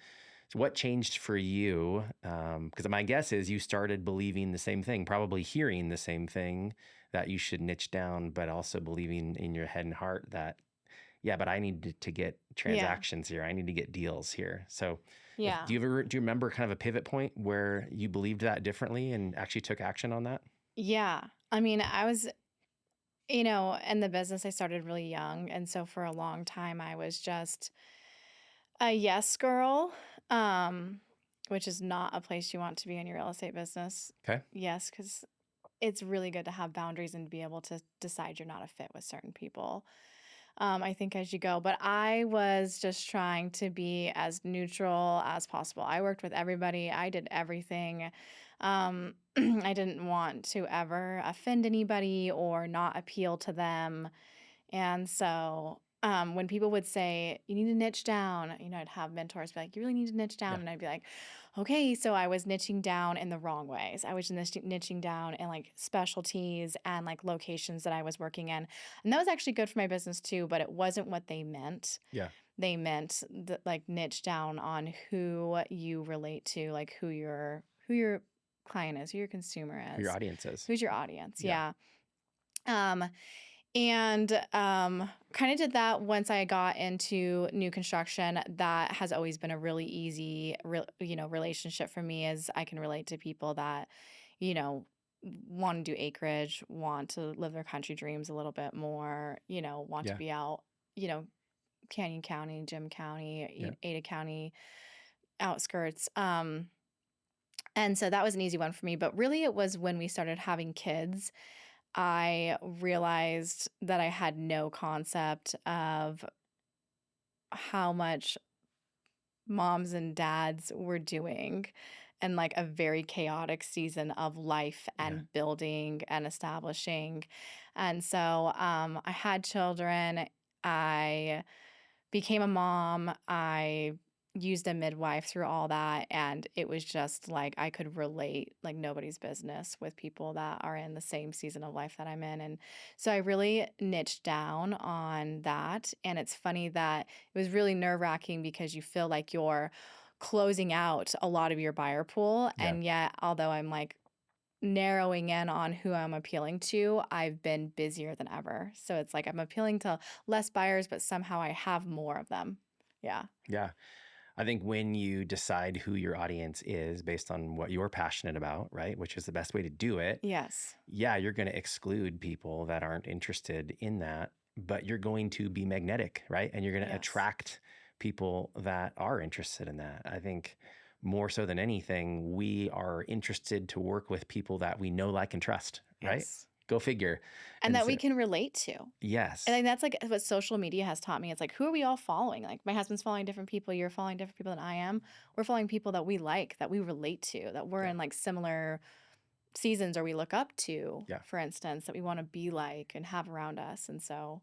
Speaker 1: So what changed for you? Because my guess is you started believing the same thing, probably hearing the same thing, that you should niche down, but also believing in your head and heart that, yeah, but I need to get
Speaker 2: Yeah.
Speaker 1: transactions here. I need to get deals here. So
Speaker 2: Yeah.
Speaker 1: do you remember kind of a pivot point where you believed that differently and actually took action on that?
Speaker 2: Yeah. I mean, I was, in the business, I started really young. And so for a long time, I was just a yes girl, um, which is not a place you want to be in your real estate business.
Speaker 1: Okay.
Speaker 2: Yes, because it's really good to have boundaries and to be able to decide you're not a fit with certain people. I think as you go, but I was just trying to be as neutral as possible. I worked with everybody. I did everything. I didn't want to ever offend anybody or not appeal to them. And so when people would say, you need to niche down, I'd have mentors be like, you really need to niche down.
Speaker 1: Yeah.
Speaker 2: And I'd be like, okay. So I was niching down in the wrong ways. I was niching down in like specialties and like locations that I was working in. And that was actually good for my business too, but it wasn't what they meant.
Speaker 1: Yeah.
Speaker 2: They meant that like niche down on who you relate to, like who your client is, who your consumer
Speaker 1: Who your
Speaker 2: is,
Speaker 1: audience is.
Speaker 2: who's your audience.
Speaker 1: Yeah.
Speaker 2: Yeah. Um, and kind of did that once I got into new construction. That has always been a really easy, relationship for me, as I can relate to people that, you know, want to do acreage, want to live their country dreams a little bit more, want to
Speaker 1: Yeah.
Speaker 2: be out, you know, Canyon County, Jim County,
Speaker 1: Yeah.
Speaker 2: Ada County outskirts. And so that was an easy one for me. But really, it was when we started having kids I realized that I had no concept of how much moms and dads were doing in like a very chaotic season of life
Speaker 1: Yeah.
Speaker 2: and building and establishing. And so I had children. I became a mom. I used a midwife through all that. And it was just like I could relate like nobody's business with people that are in the same season of life that I'm in. And so I really niched down on that. And it's funny that it was really nerve wracking because you feel like you're closing out a lot of your buyer pool.
Speaker 1: Yeah.
Speaker 2: And yet, although I'm like narrowing in on who I'm appealing to, I've been busier than ever. So it's like I'm appealing to less buyers, but somehow I have more of them. Yeah.
Speaker 1: Yeah. I think when you decide who your audience is based on what you're passionate about, right, which is the best way to do it,
Speaker 2: Yes.
Speaker 1: yeah, you're going to exclude people that aren't interested in that, but you're going to be magnetic, right? And you're going to
Speaker 2: Yes.
Speaker 1: attract people that are interested in that. I think more so than anything, we are interested to work with people that we know, like, and trust, right?
Speaker 2: Yes.
Speaker 1: Go figure.
Speaker 2: And
Speaker 1: And
Speaker 2: that
Speaker 1: so,
Speaker 2: we can relate to.
Speaker 1: yes,
Speaker 2: And that's like what social media has taught me. It's like, who are we all following? Like, my husband's following different people. You're following different people than I am. We're following people that we like, that we relate to, that we're
Speaker 1: yeah,
Speaker 2: in like similar seasons or we look up to,
Speaker 1: yeah,
Speaker 2: for instance, that we want to be like and have around us. And so,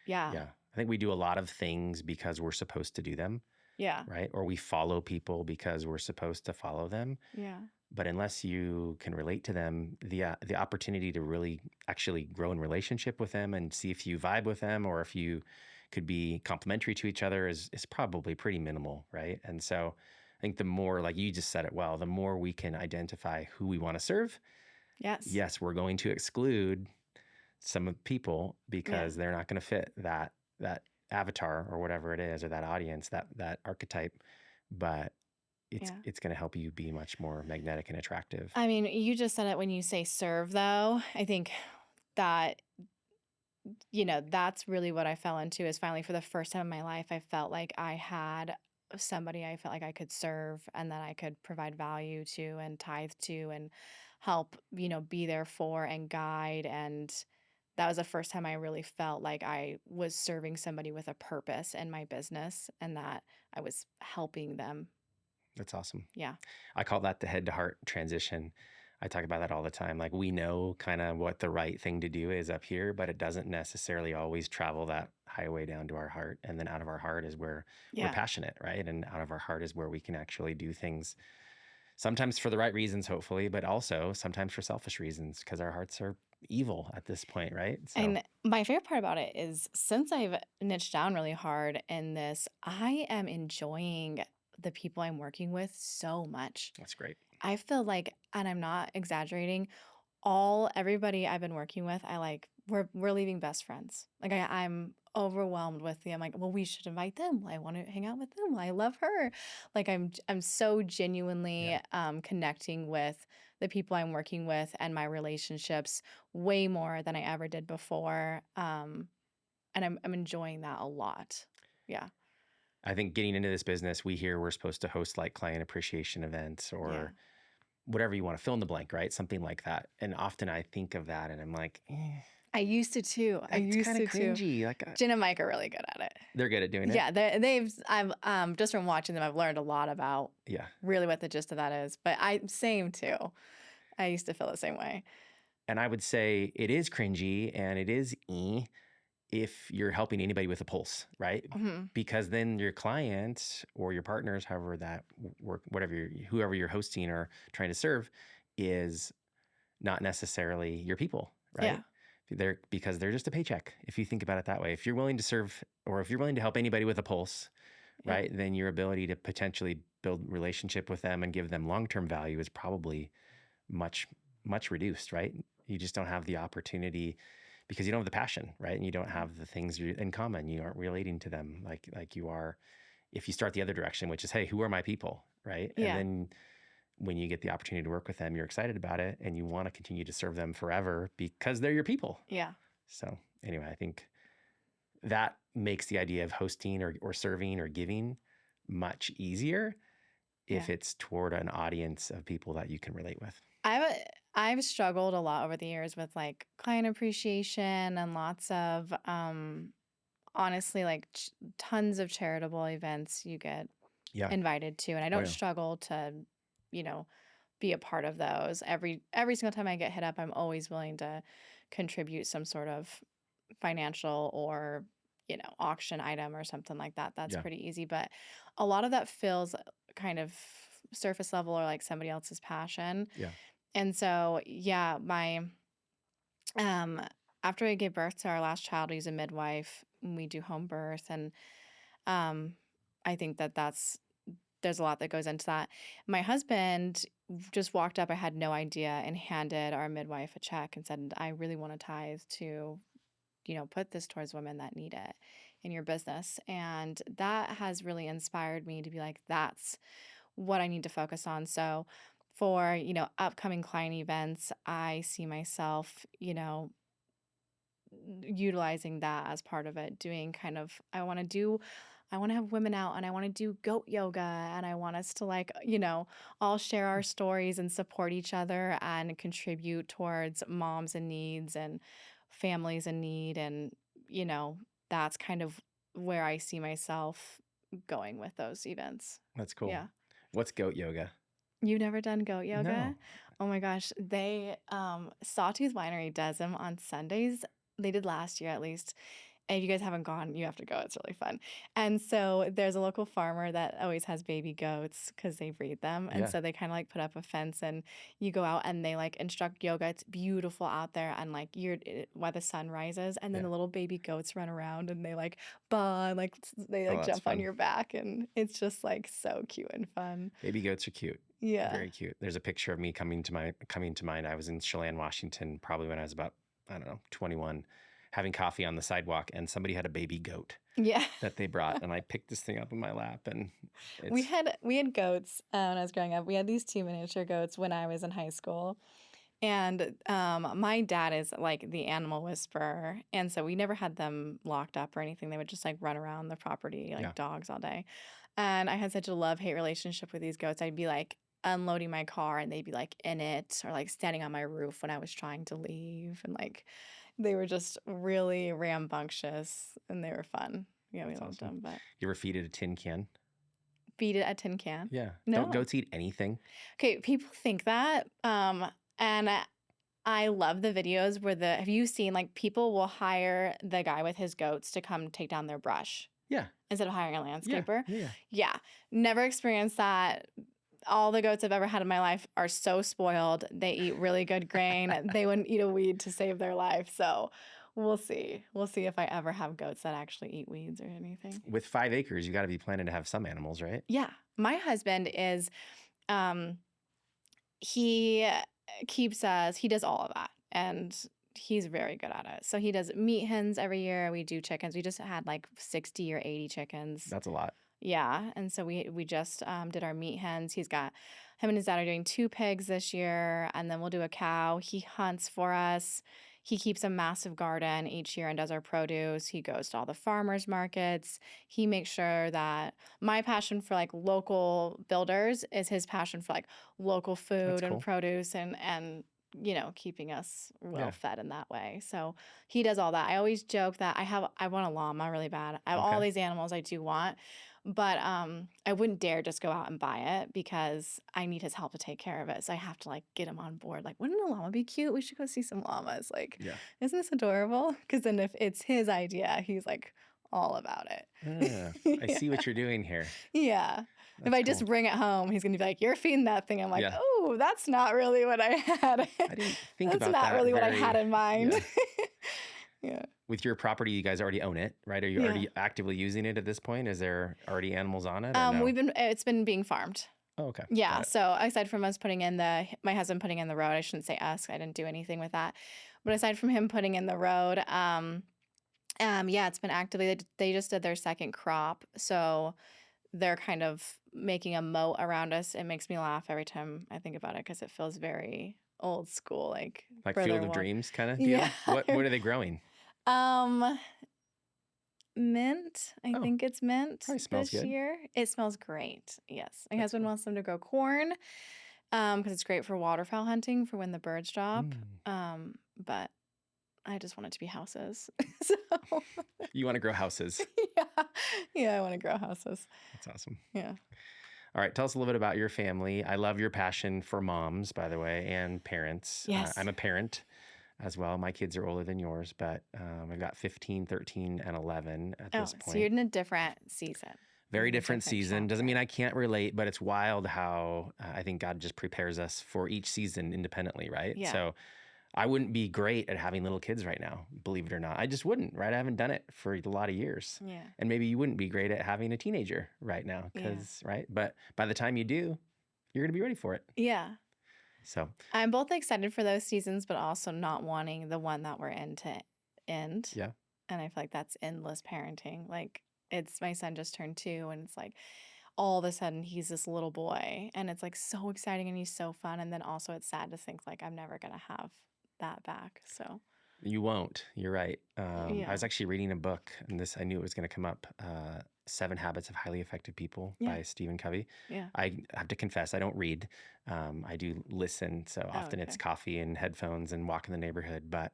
Speaker 2: yeah.
Speaker 1: yeah. I think we do a lot of things because we're supposed to do them,
Speaker 2: Yeah.
Speaker 1: right? Or we follow people because we're supposed to follow them.
Speaker 2: Yeah.
Speaker 1: But unless you can relate to them, the opportunity to really actually grow in relationship with them and see if you vibe with them or if you could be complementary to each other is probably pretty minimal, right? And so I think the more, like you just said it well, the more we can identify who we want to serve,
Speaker 2: Yes.
Speaker 1: yes, we're going to exclude some people because
Speaker 2: Yeah.
Speaker 1: they're not going to fit that avatar or whatever it is, or that audience, that archetype, but
Speaker 2: Yeah.
Speaker 1: it's going to help you be much more magnetic and attractive.
Speaker 2: I mean, you just said it when you say serve, though. I think that, that's really what I fell into is finally for the first time in my life, I felt like I had somebody I felt like I could serve and that I could provide value to and tithe to and help, be there for and guide. And that was the first time I really felt like I was serving somebody with a purpose in my business and that I was helping them.
Speaker 1: That's awesome.
Speaker 2: Yeah.
Speaker 1: I call that the head to heart transition. I talk about that all the time. Like, we know kind of what the right thing to do is up here, but it doesn't necessarily always travel that highway down to our heart. And then out of our heart is where we're
Speaker 2: Yeah.
Speaker 1: passionate, right? And out of our heart is where we can actually do things, sometimes for the right reasons, hopefully, but also sometimes for selfish reasons because our hearts are evil at this point, right? So
Speaker 2: And my favorite part about it is since I've niched down really hard in this, I am enjoying the people I'm working with so much.
Speaker 1: that's great.
Speaker 2: I feel like, and I'm not exaggerating, everybody I've been working with, we're leaving best friends. Like I'm overwhelmed with them. I'm like, well, we should invite them. I want to hang out with them. I love her. Like I'm so genuinely
Speaker 1: Yeah.
Speaker 2: connecting with the people I'm working with and my relationships way more than I ever did before. And I'm enjoying that a lot. Yeah.
Speaker 1: I think getting into this business, we hear we're supposed to host like client appreciation events
Speaker 2: Yeah.
Speaker 1: or whatever you want to fill in the blank, right? Something like that. And often I think of that and I'm like,
Speaker 2: I used to too.
Speaker 1: it's kind of cringy. Like,
Speaker 2: Jen and Mike are really good at it.
Speaker 1: they're good at doing it.
Speaker 2: Yeah, I've just from watching them, I've learned a lot about
Speaker 1: Yeah.
Speaker 2: really what the gist of that is. But same too. I used to feel the same way.
Speaker 1: And I would say it is cringy and it is if you're helping anybody with a pulse, right?
Speaker 2: Hmm.
Speaker 1: Because then your client or your partners, however that work, whoever you're hosting or trying to serve, is not necessarily your people, right?
Speaker 2: Yeah.
Speaker 1: Because they're just a paycheck. If you think about it that way, if you're willing to serve or if you're willing to help anybody with a pulse,
Speaker 2: Yeah.
Speaker 1: right, then your ability to potentially build relationship with them and give them long-term value is probably much, much reduced, right? You just don't have the opportunity because you don't have the passion, right? And you don't have the things in common. You aren't relating to them like you are if you start the other direction, which is, hey, who are my people, right?
Speaker 2: Yeah.
Speaker 1: And then when you get the opportunity to work with them, you're excited about it and you want to continue to serve them forever because they're your people.
Speaker 2: Yeah.
Speaker 1: So anyway, I think that makes the idea of hosting or serving or giving much easier if
Speaker 2: Yeah.
Speaker 1: it's toward an audience of people that you can relate with.
Speaker 2: I've struggled a lot over the years with like client appreciation and lots of honestly like tons of charitable events you get
Speaker 1: Yeah.
Speaker 2: invited to, and I
Speaker 1: Oh,
Speaker 2: don't
Speaker 1: yeah.
Speaker 2: struggle to, you know, be a part of those. Every single time I get hit up, I'm always willing to contribute some sort of financial or, auction item or something like that. That's
Speaker 1: Yeah.
Speaker 2: pretty easy, but a lot of that feels kind of surface level or like somebody else's passion.
Speaker 1: Yeah.
Speaker 2: And so, yeah, my um after I gave birth to our last child, he's a midwife. We do home birth, and um I think there's a lot that goes into that. My husband just walked up, I had no idea, and handed our midwife a check and said, I really want to tithe to, put this towards women that need it in your business. And that has really inspired me to be like, that's what I need to focus on. So for, upcoming client events, I see myself, utilizing that as part of it, doing kind of, I want to have women out and I want to do goat yoga and I want us to like, all share our stories and support each other and contribute towards moms in needs and families in need. And, that's kind of where I see myself going with those events.
Speaker 1: That's cool.
Speaker 2: Yeah.
Speaker 1: What's goat yoga?
Speaker 2: You've never done goat yoga?
Speaker 1: No.
Speaker 2: Oh my gosh. Sawtooth Winery does them on Sundays. They did last year at least. if you guys haven't gone, you have to go. It's really fun. And so there's a local farmer that always has baby goats because they breed them. And
Speaker 1: Yeah.
Speaker 2: so they kind of like put up a fence and you go out and they like instruct yoga. It's beautiful out there and like while the sun rises and then
Speaker 1: Yeah.
Speaker 2: the little baby goats run around and they like baa and like they
Speaker 1: Oh,
Speaker 2: like
Speaker 1: that's
Speaker 2: jump on
Speaker 1: fun.
Speaker 2: your back and it's just like so cute and fun.
Speaker 1: Baby goats are cute.
Speaker 2: Yeah.
Speaker 1: Very cute. There's a picture of me coming to mind. I was in Chelan, Washington, probably when I was about, I don't know, 21, having coffee on the sidewalk, and somebody had a baby goat
Speaker 2: Yeah.
Speaker 1: that they brought, and I picked this thing up in my lap, and
Speaker 2: We
Speaker 1: it's
Speaker 2: had goats when I was growing up. We had these 2 miniature goats when I was in high school. And my dad is like the animal whisperer. And so we never had them locked up or anything. They would just like run around the property
Speaker 1: yeah,
Speaker 2: like dogs all day. And I had such a love-hate relationship with these goats. I'd be like unloading my car and they'd be like in it or like standing on my roof when I was trying to leave. And like they were just really rambunctious and they were fun. Yeah, we
Speaker 1: that's
Speaker 2: loved
Speaker 1: awesome.
Speaker 2: them, but
Speaker 1: You ever feed it a tin can?
Speaker 2: feed it a tin can?
Speaker 1: Yeah. Don't
Speaker 2: No.
Speaker 1: goats eat anything?
Speaker 2: Okay, people think that. And I love the videos where have you seen like people will hire the guy with his goats to come take down their brush
Speaker 1: Yeah.
Speaker 2: instead of hiring a
Speaker 1: Yeah.
Speaker 2: landscaper?
Speaker 1: Yeah.
Speaker 2: Yeah, never experienced that. All the goats I've ever had in my life are so spoiled. They eat really good grain. They wouldn't eat a weed to save their life. So we'll see. We'll see if I ever have goats that actually eat weeds or anything.
Speaker 1: With 5 acres, you got to be planning to have some animals, right?
Speaker 2: Yeah. My husband is, he he does all of that. And he's very good at it. So he does meat hens every year. We do chickens. We just had like 60 or 80 chickens.
Speaker 1: That's a lot.
Speaker 2: Yeah, and so we just did our meat hens. Him and his dad are doing 2 pigs this year, and then we'll do a cow. He hunts for us. He keeps a massive garden each year and does our produce. He goes to all the farmers markets. He makes sure that my passion for like local builders is his passion for like local
Speaker 1: That's
Speaker 2: food and
Speaker 1: cool.
Speaker 2: produce and keeping us well
Speaker 1: Yeah.
Speaker 2: fed in that way. So he does all that. I always joke that I want a llama really bad. I have all
Speaker 1: Okay.
Speaker 2: these animals I do want. But I wouldn't dare just go out and buy it because I need his help to take care of it. So I have to like get him on board. Like, wouldn't a llama be cute? We should go see some llamas. Like,
Speaker 1: Yeah.
Speaker 2: isn't this adorable? Because then if it's his idea, he's like all about it.
Speaker 1: I see what you're doing here.
Speaker 2: Yeah. If
Speaker 1: That's
Speaker 2: I just
Speaker 1: cool.
Speaker 2: bring it home, he's gonna be like, "You're feeding that thing." I'm like,
Speaker 1: Yeah.
Speaker 2: "Oh, that's not really what I had.
Speaker 1: I didn't think
Speaker 2: That's
Speaker 1: about
Speaker 2: not
Speaker 1: that
Speaker 2: really what I had
Speaker 1: very.
Speaker 2: in mind."
Speaker 1: Yeah.
Speaker 2: Yeah.
Speaker 1: With your property, you guys already own it, right? Are you
Speaker 2: Yeah.
Speaker 1: already actively using it at this point? Is there already animals on it or no?
Speaker 2: It's been being farmed.
Speaker 1: Oh, okay.
Speaker 2: Yeah.
Speaker 1: Got it.
Speaker 2: So aside from my husband putting in the road, I shouldn't say us. I didn't do anything with that. But aside from him putting in the road, yeah, it's been actively. They just did their second crop, so they're kind of making a moat around us. It makes me laugh every time I think about it because it feels very old school, like
Speaker 1: Like
Speaker 2: further
Speaker 1: Field of
Speaker 2: wall.
Speaker 1: Dreams kind of deal?
Speaker 2: Yeah.
Speaker 1: What are they growing?
Speaker 2: Mint. I
Speaker 1: Oh,
Speaker 2: think it's mint
Speaker 1: probably smells
Speaker 2: this
Speaker 1: good.
Speaker 2: year. It smells great. Yes. My
Speaker 1: That's
Speaker 2: husband
Speaker 1: cool.
Speaker 2: wants them to grow corn because it's great for waterfowl hunting for when the birds drop. But I just want it to be houses. So
Speaker 1: You want to grow houses.
Speaker 2: yeah, I want to grow houses.
Speaker 1: That's awesome.
Speaker 2: Yeah.
Speaker 1: All right, tell us a little bit about your family. I love your passion for moms, by the way, and parents.
Speaker 2: Yes.
Speaker 1: I'm a parent as well. My kids are older than yours, but I've got 15, 13, and 11 at
Speaker 2: Oh,
Speaker 1: this
Speaker 2: so you're
Speaker 1: point.
Speaker 2: in a different season.
Speaker 1: Very
Speaker 2: in a
Speaker 1: different
Speaker 2: different
Speaker 1: season. Doesn't mean
Speaker 2: chapter.
Speaker 1: I can't relate, but it's wild how I think God just prepares us for each season independently, right?
Speaker 2: Yeah.
Speaker 1: So I wouldn't be great at having little kids right now, believe it or not. I just wouldn't, right? I haven't done it for a lot of years.
Speaker 2: Yeah.
Speaker 1: And maybe you wouldn't be great at having a teenager right now
Speaker 2: Yeah.
Speaker 1: because, right? But by the time you do, you're going to be ready for it.
Speaker 2: Yeah.
Speaker 1: So,
Speaker 2: I'm both excited for those seasons, but also not wanting the one that we're in to end.
Speaker 1: yeah.
Speaker 2: And I feel like that's endless parenting. Like my son just turned 2 and it's like all of a sudden he's this little boy and it's like so exciting and he's so fun. And then also it's sad to think like I'm never going to have that back. So
Speaker 1: You won't. You're right. I
Speaker 2: yeah.
Speaker 1: was actually reading a book, and I knew it was going to come up. 7 Habits of Highly Effective People
Speaker 2: Yeah.
Speaker 1: by Stephen Covey.
Speaker 2: Yeah.
Speaker 1: I have to confess, I don't read. I do listen. So often it's
Speaker 2: okay.
Speaker 1: coffee and headphones and walk in the neighborhood. But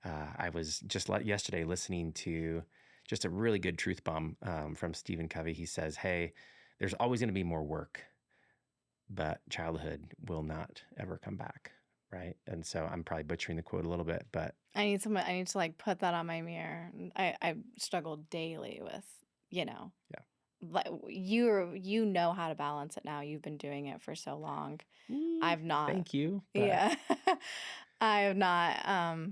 Speaker 1: I was just yesterday listening to just a really good truth bomb from Stephen Covey. He says, hey, there's always going to be more work, but childhood will not ever come back. right? And so I'm probably butchering the quote a little bit, but
Speaker 2: I need to like put that on my mirror. I struggle daily with, you know,
Speaker 1: yeah.
Speaker 2: like you know how to balance it now. You've been doing it for so long. I've not.
Speaker 1: Thank you, but
Speaker 2: Yeah. I have not.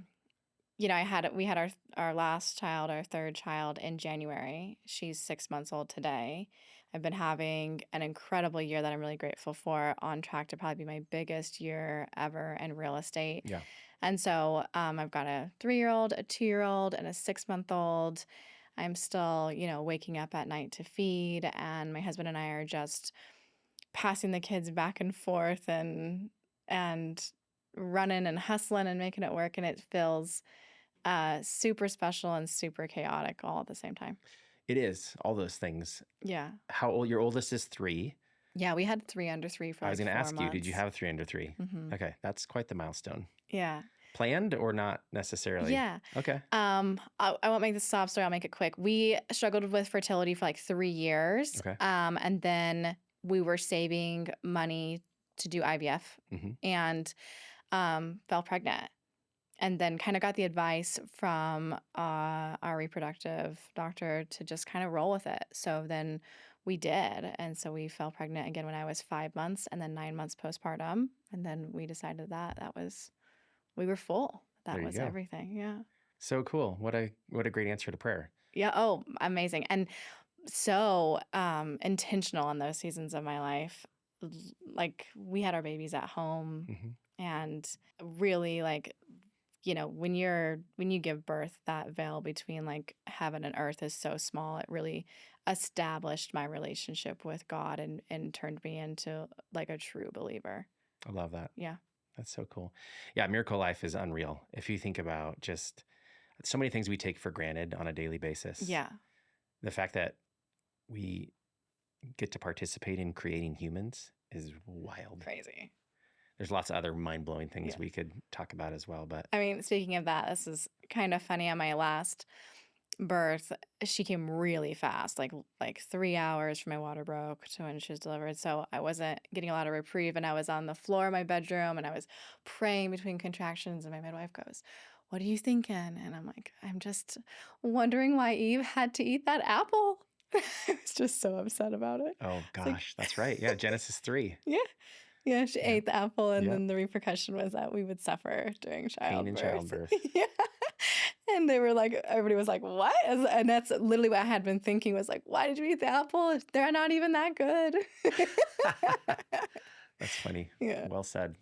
Speaker 2: We had our last child, our third child in January. She's 6 months old today. I've been having an incredible year that I'm really grateful for, on track to probably be my biggest year ever in real estate.
Speaker 1: yeah.
Speaker 2: And so I've got a 3-year-old, a 2-year-old, and a 6-month-old. I'm still, waking up at night to feed, and my husband and I are just passing the kids back and forth and running and hustling and making it work. And it feels super special and super chaotic all at the same time.
Speaker 1: It is all those things.
Speaker 2: Yeah.
Speaker 1: How old? Your oldest is 3.
Speaker 2: Yeah, we had 3 under 3 for
Speaker 1: I was
Speaker 2: like
Speaker 1: going to
Speaker 2: 4
Speaker 1: ask you, did you
Speaker 2: months.
Speaker 1: have 3 under 3?
Speaker 2: Hmm.
Speaker 1: Okay, that's quite the milestone.
Speaker 2: Yeah.
Speaker 1: Planned or not necessarily?
Speaker 2: Yeah.
Speaker 1: Okay.
Speaker 2: I won't make this a sob story. I'll make it quick. We struggled with fertility for like 3 years.
Speaker 1: Okay.
Speaker 2: And then we were saving money to do IVF
Speaker 1: Mm-hmm.
Speaker 2: and fell pregnant. And then kind of got the advice from our reproductive doctor to just kind of roll with it. So then we did. And so we fell pregnant again when I was 5 months, and then 9 months postpartum. And then we decided we were full. That
Speaker 1: There you
Speaker 2: was
Speaker 1: go.
Speaker 2: everything. Yeah.
Speaker 1: So cool. What a great answer to prayer.
Speaker 2: Yeah. Oh, amazing. And so intentional in those seasons of my life. Like, we had our babies at home,
Speaker 1: Mm-hmm.
Speaker 2: and really, like, when you give birth, that veil between like heaven and earth is so small. It really established my relationship with God and turned me into like a true believer.
Speaker 1: I love that.
Speaker 2: Yeah.
Speaker 1: That's so cool. Yeah, Miracle Life is unreal. If you think about just so many things we take for granted on a daily basis,
Speaker 2: Yeah.
Speaker 1: the fact that we get to participate in creating humans is wild.
Speaker 2: Crazy.
Speaker 1: There's lots of other mind-blowing things
Speaker 2: Yeah.
Speaker 1: we could talk about as well, but
Speaker 2: I mean, speaking of that, this is kind of funny. On my last birth, she came really fast, like 3 hours from my water broke to when she was delivered. So I wasn't getting a lot of reprieve, and I was on the floor of my bedroom, and I was praying between contractions, and my midwife goes, "What are you thinking?" And I'm like, "I'm just wondering why Eve had to eat that apple." I was just so upset about it.
Speaker 1: oh
Speaker 2: It's like,
Speaker 1: gosh, that's right. Yeah, Genesis 3.
Speaker 2: yeah. Yeah, she
Speaker 1: Yeah.
Speaker 2: ate the apple, and
Speaker 1: Yeah.
Speaker 2: then the repercussion was that we would suffer during
Speaker 1: Pain in
Speaker 2: childbirth.
Speaker 1: childbirth.
Speaker 2: Yeah. And they were like, everybody was like, "What?" And that's literally what I had been thinking, was like, "Why did you eat the apple? They're not even that good."
Speaker 1: That's funny.
Speaker 2: Yeah.
Speaker 1: Well said.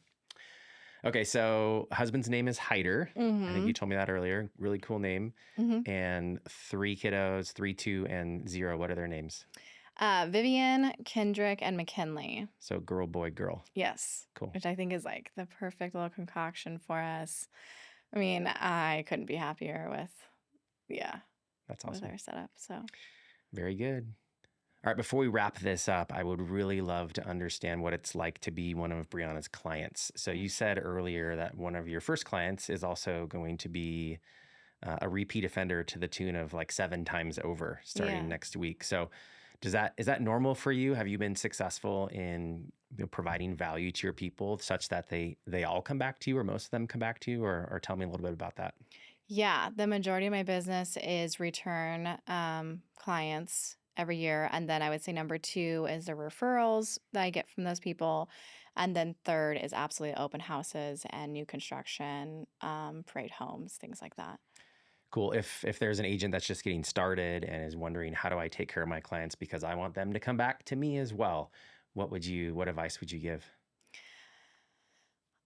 Speaker 1: Okay, so husband's name is Hyder. I think
Speaker 2: Mm-hmm.
Speaker 1: you told me that earlier. Really cool name.
Speaker 2: Mm-hmm.
Speaker 1: And 3 kiddos, 3, 2, and 0. What are their names?
Speaker 2: Vivian, Kendrick, and McKinley.
Speaker 1: So girl, boy, girl.
Speaker 2: Yes.
Speaker 1: Cool.
Speaker 2: Which I think is like the perfect little concoction for us. I mean, I couldn't be happier with
Speaker 1: That's awesome.
Speaker 2: our setup. So
Speaker 1: Very good. All right, before we wrap this up, I would really love to understand what it's like to be one of Brianna's clients. So you said earlier that one of your first clients is also going to be a repeat offender to the tune of like 7 times over starting
Speaker 2: Yeah.
Speaker 1: next week. So is that normal for you? Have you been successful in providing value to your people such that they all come back to you, or most of them come back to you, or tell me a little bit about that?
Speaker 2: Yeah, the majority of my business is return clients every year. And then I would say number 2 is the referrals that I get from those people. And then third is absolutely open houses and new construction, parade homes, things like that.
Speaker 1: Cool. If there's an agent that's just getting started and is wondering, how do I take care of my clients because I want them to come back to me as well, what advice would you give?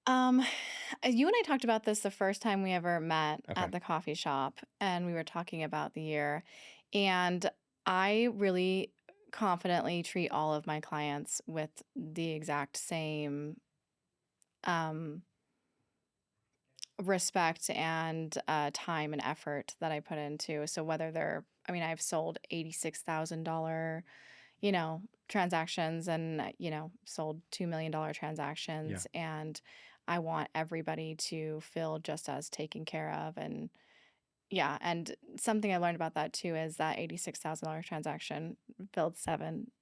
Speaker 2: You and I talked about this the first time we ever met
Speaker 1: Okay.
Speaker 2: at the coffee shop, and we were talking about the year. And I really confidently treat all of my clients with the exact same um, respect and time and effort that I put into. So whether I've sold $86,000, transactions, and sold $2 million transactions, and I want everybody to feel just as taken care of. And yeah, and something I learned about that too is that $86,000 transaction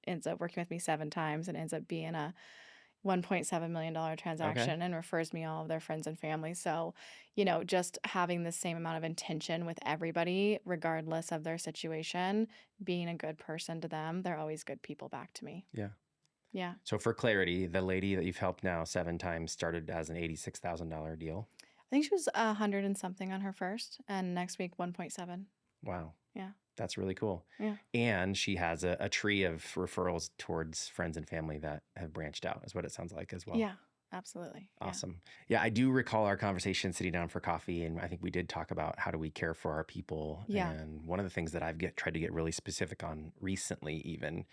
Speaker 2: ends up working with me 7 times, and ends up being $1.7 million
Speaker 1: Okay.
Speaker 2: transaction and refers me all of their friends and family. So, just having the same amount of intention with everybody, regardless of their situation, being a good person to them, they're always good people back to me.
Speaker 1: Yeah.
Speaker 2: Yeah.
Speaker 1: So for clarity, the lady that you've helped now 7 times started as an $86,000 deal.
Speaker 2: I think she was 100 and something on her first, and next week 1.7.
Speaker 1: Wow.
Speaker 2: Yeah.
Speaker 1: That's really cool.
Speaker 2: Yeah.
Speaker 1: And she has a tree of referrals towards friends and family that have branched out, is what it sounds like as well.
Speaker 2: Yeah. Absolutely. Yeah.
Speaker 1: Awesome. Yeah, I do recall our conversation sitting down for coffee, and I think we did talk about how do we care for our people.
Speaker 2: Yeah.
Speaker 1: And one of the things that I've tried to get really specific on recently, even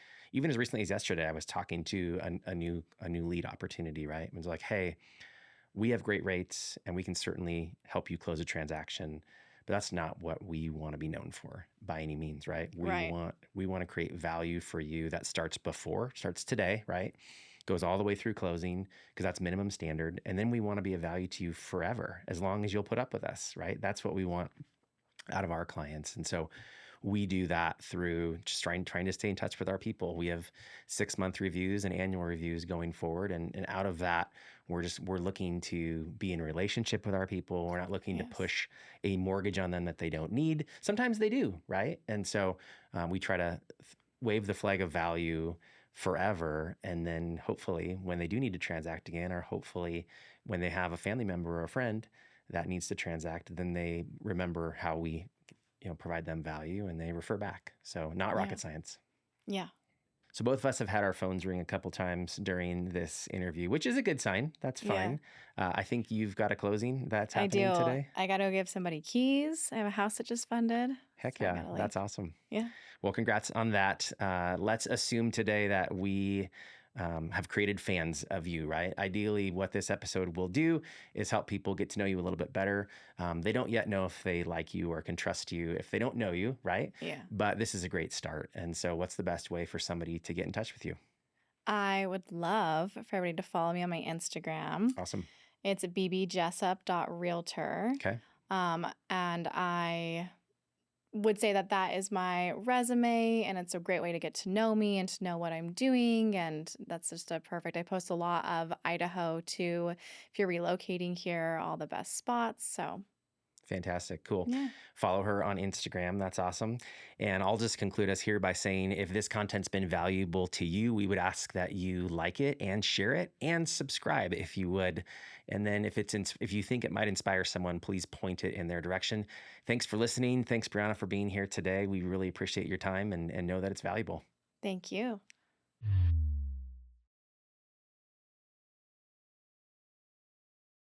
Speaker 1: as recently as yesterday, I was talking to a new lead opportunity. Right, it was like, hey, we have great rates, and we can certainly help you close a transaction. But that's not what we want to be known for by any means, right?
Speaker 2: Right.
Speaker 1: We want to create value for you that starts today, right? Goes all the way through closing, because that's minimum standard. And then we want to be a value to you forever, as long as you'll put up with us, right? That's what we want out of our clients. And so we do that through just trying to stay in touch with our people. We have 6-month reviews and annual reviews going forward. And out of that, we're looking to be in a relationship with our people. We're not looking to
Speaker 2: Yes.
Speaker 1: push a mortgage on them that they don't need. Sometimes they do, right? And so we try to wave the flag of value forever. And then hopefully when they do need to transact again, or hopefully when they have a family member or a friend that needs to transact, then they remember how we provide them value and they refer back. So not rocket science.
Speaker 2: Yeah.
Speaker 1: So both of us have had our phones ring a couple times during this interview, which is a good sign. That's fine. I think you've got a closing that's happening today.
Speaker 2: I got to give somebody keys. I have a house that just funded.
Speaker 1: Heck
Speaker 2: so I
Speaker 1: yeah,
Speaker 2: gotta
Speaker 1: that's
Speaker 2: leave.
Speaker 1: awesome.
Speaker 2: Yeah.
Speaker 1: Well, congrats on that. Let's assume today that we have created fans of you, right? Ideally, what this episode will do is help people get to know you a little bit better. They don't yet know if they like you or can trust you if they don't know you, right?
Speaker 2: Yeah.
Speaker 1: But this is a great start. And so what's the best way for somebody to get in touch with you?
Speaker 2: I would love for everybody to follow me on my Instagram.
Speaker 1: Awesome.
Speaker 2: It's bbjessup.realtor.
Speaker 1: Okay.
Speaker 2: And I would say that is my resume, and it's a great way to get to know me and to know what I'm doing. And that's just I post a lot of Idaho too. If you're relocating here, all the best spots. So
Speaker 1: Fantastic. Cool.
Speaker 2: yeah.
Speaker 1: Follow her on Instagram. That's awesome. And I'll just conclude us here by saying if this content's been valuable to you, we would ask that you like it and share it and subscribe if you would. And then if you think it might inspire someone, please point it in their direction. Thanks for listening. Thanks, Brianna, for being here today. We really appreciate your time and know that it's valuable.
Speaker 2: Thank you.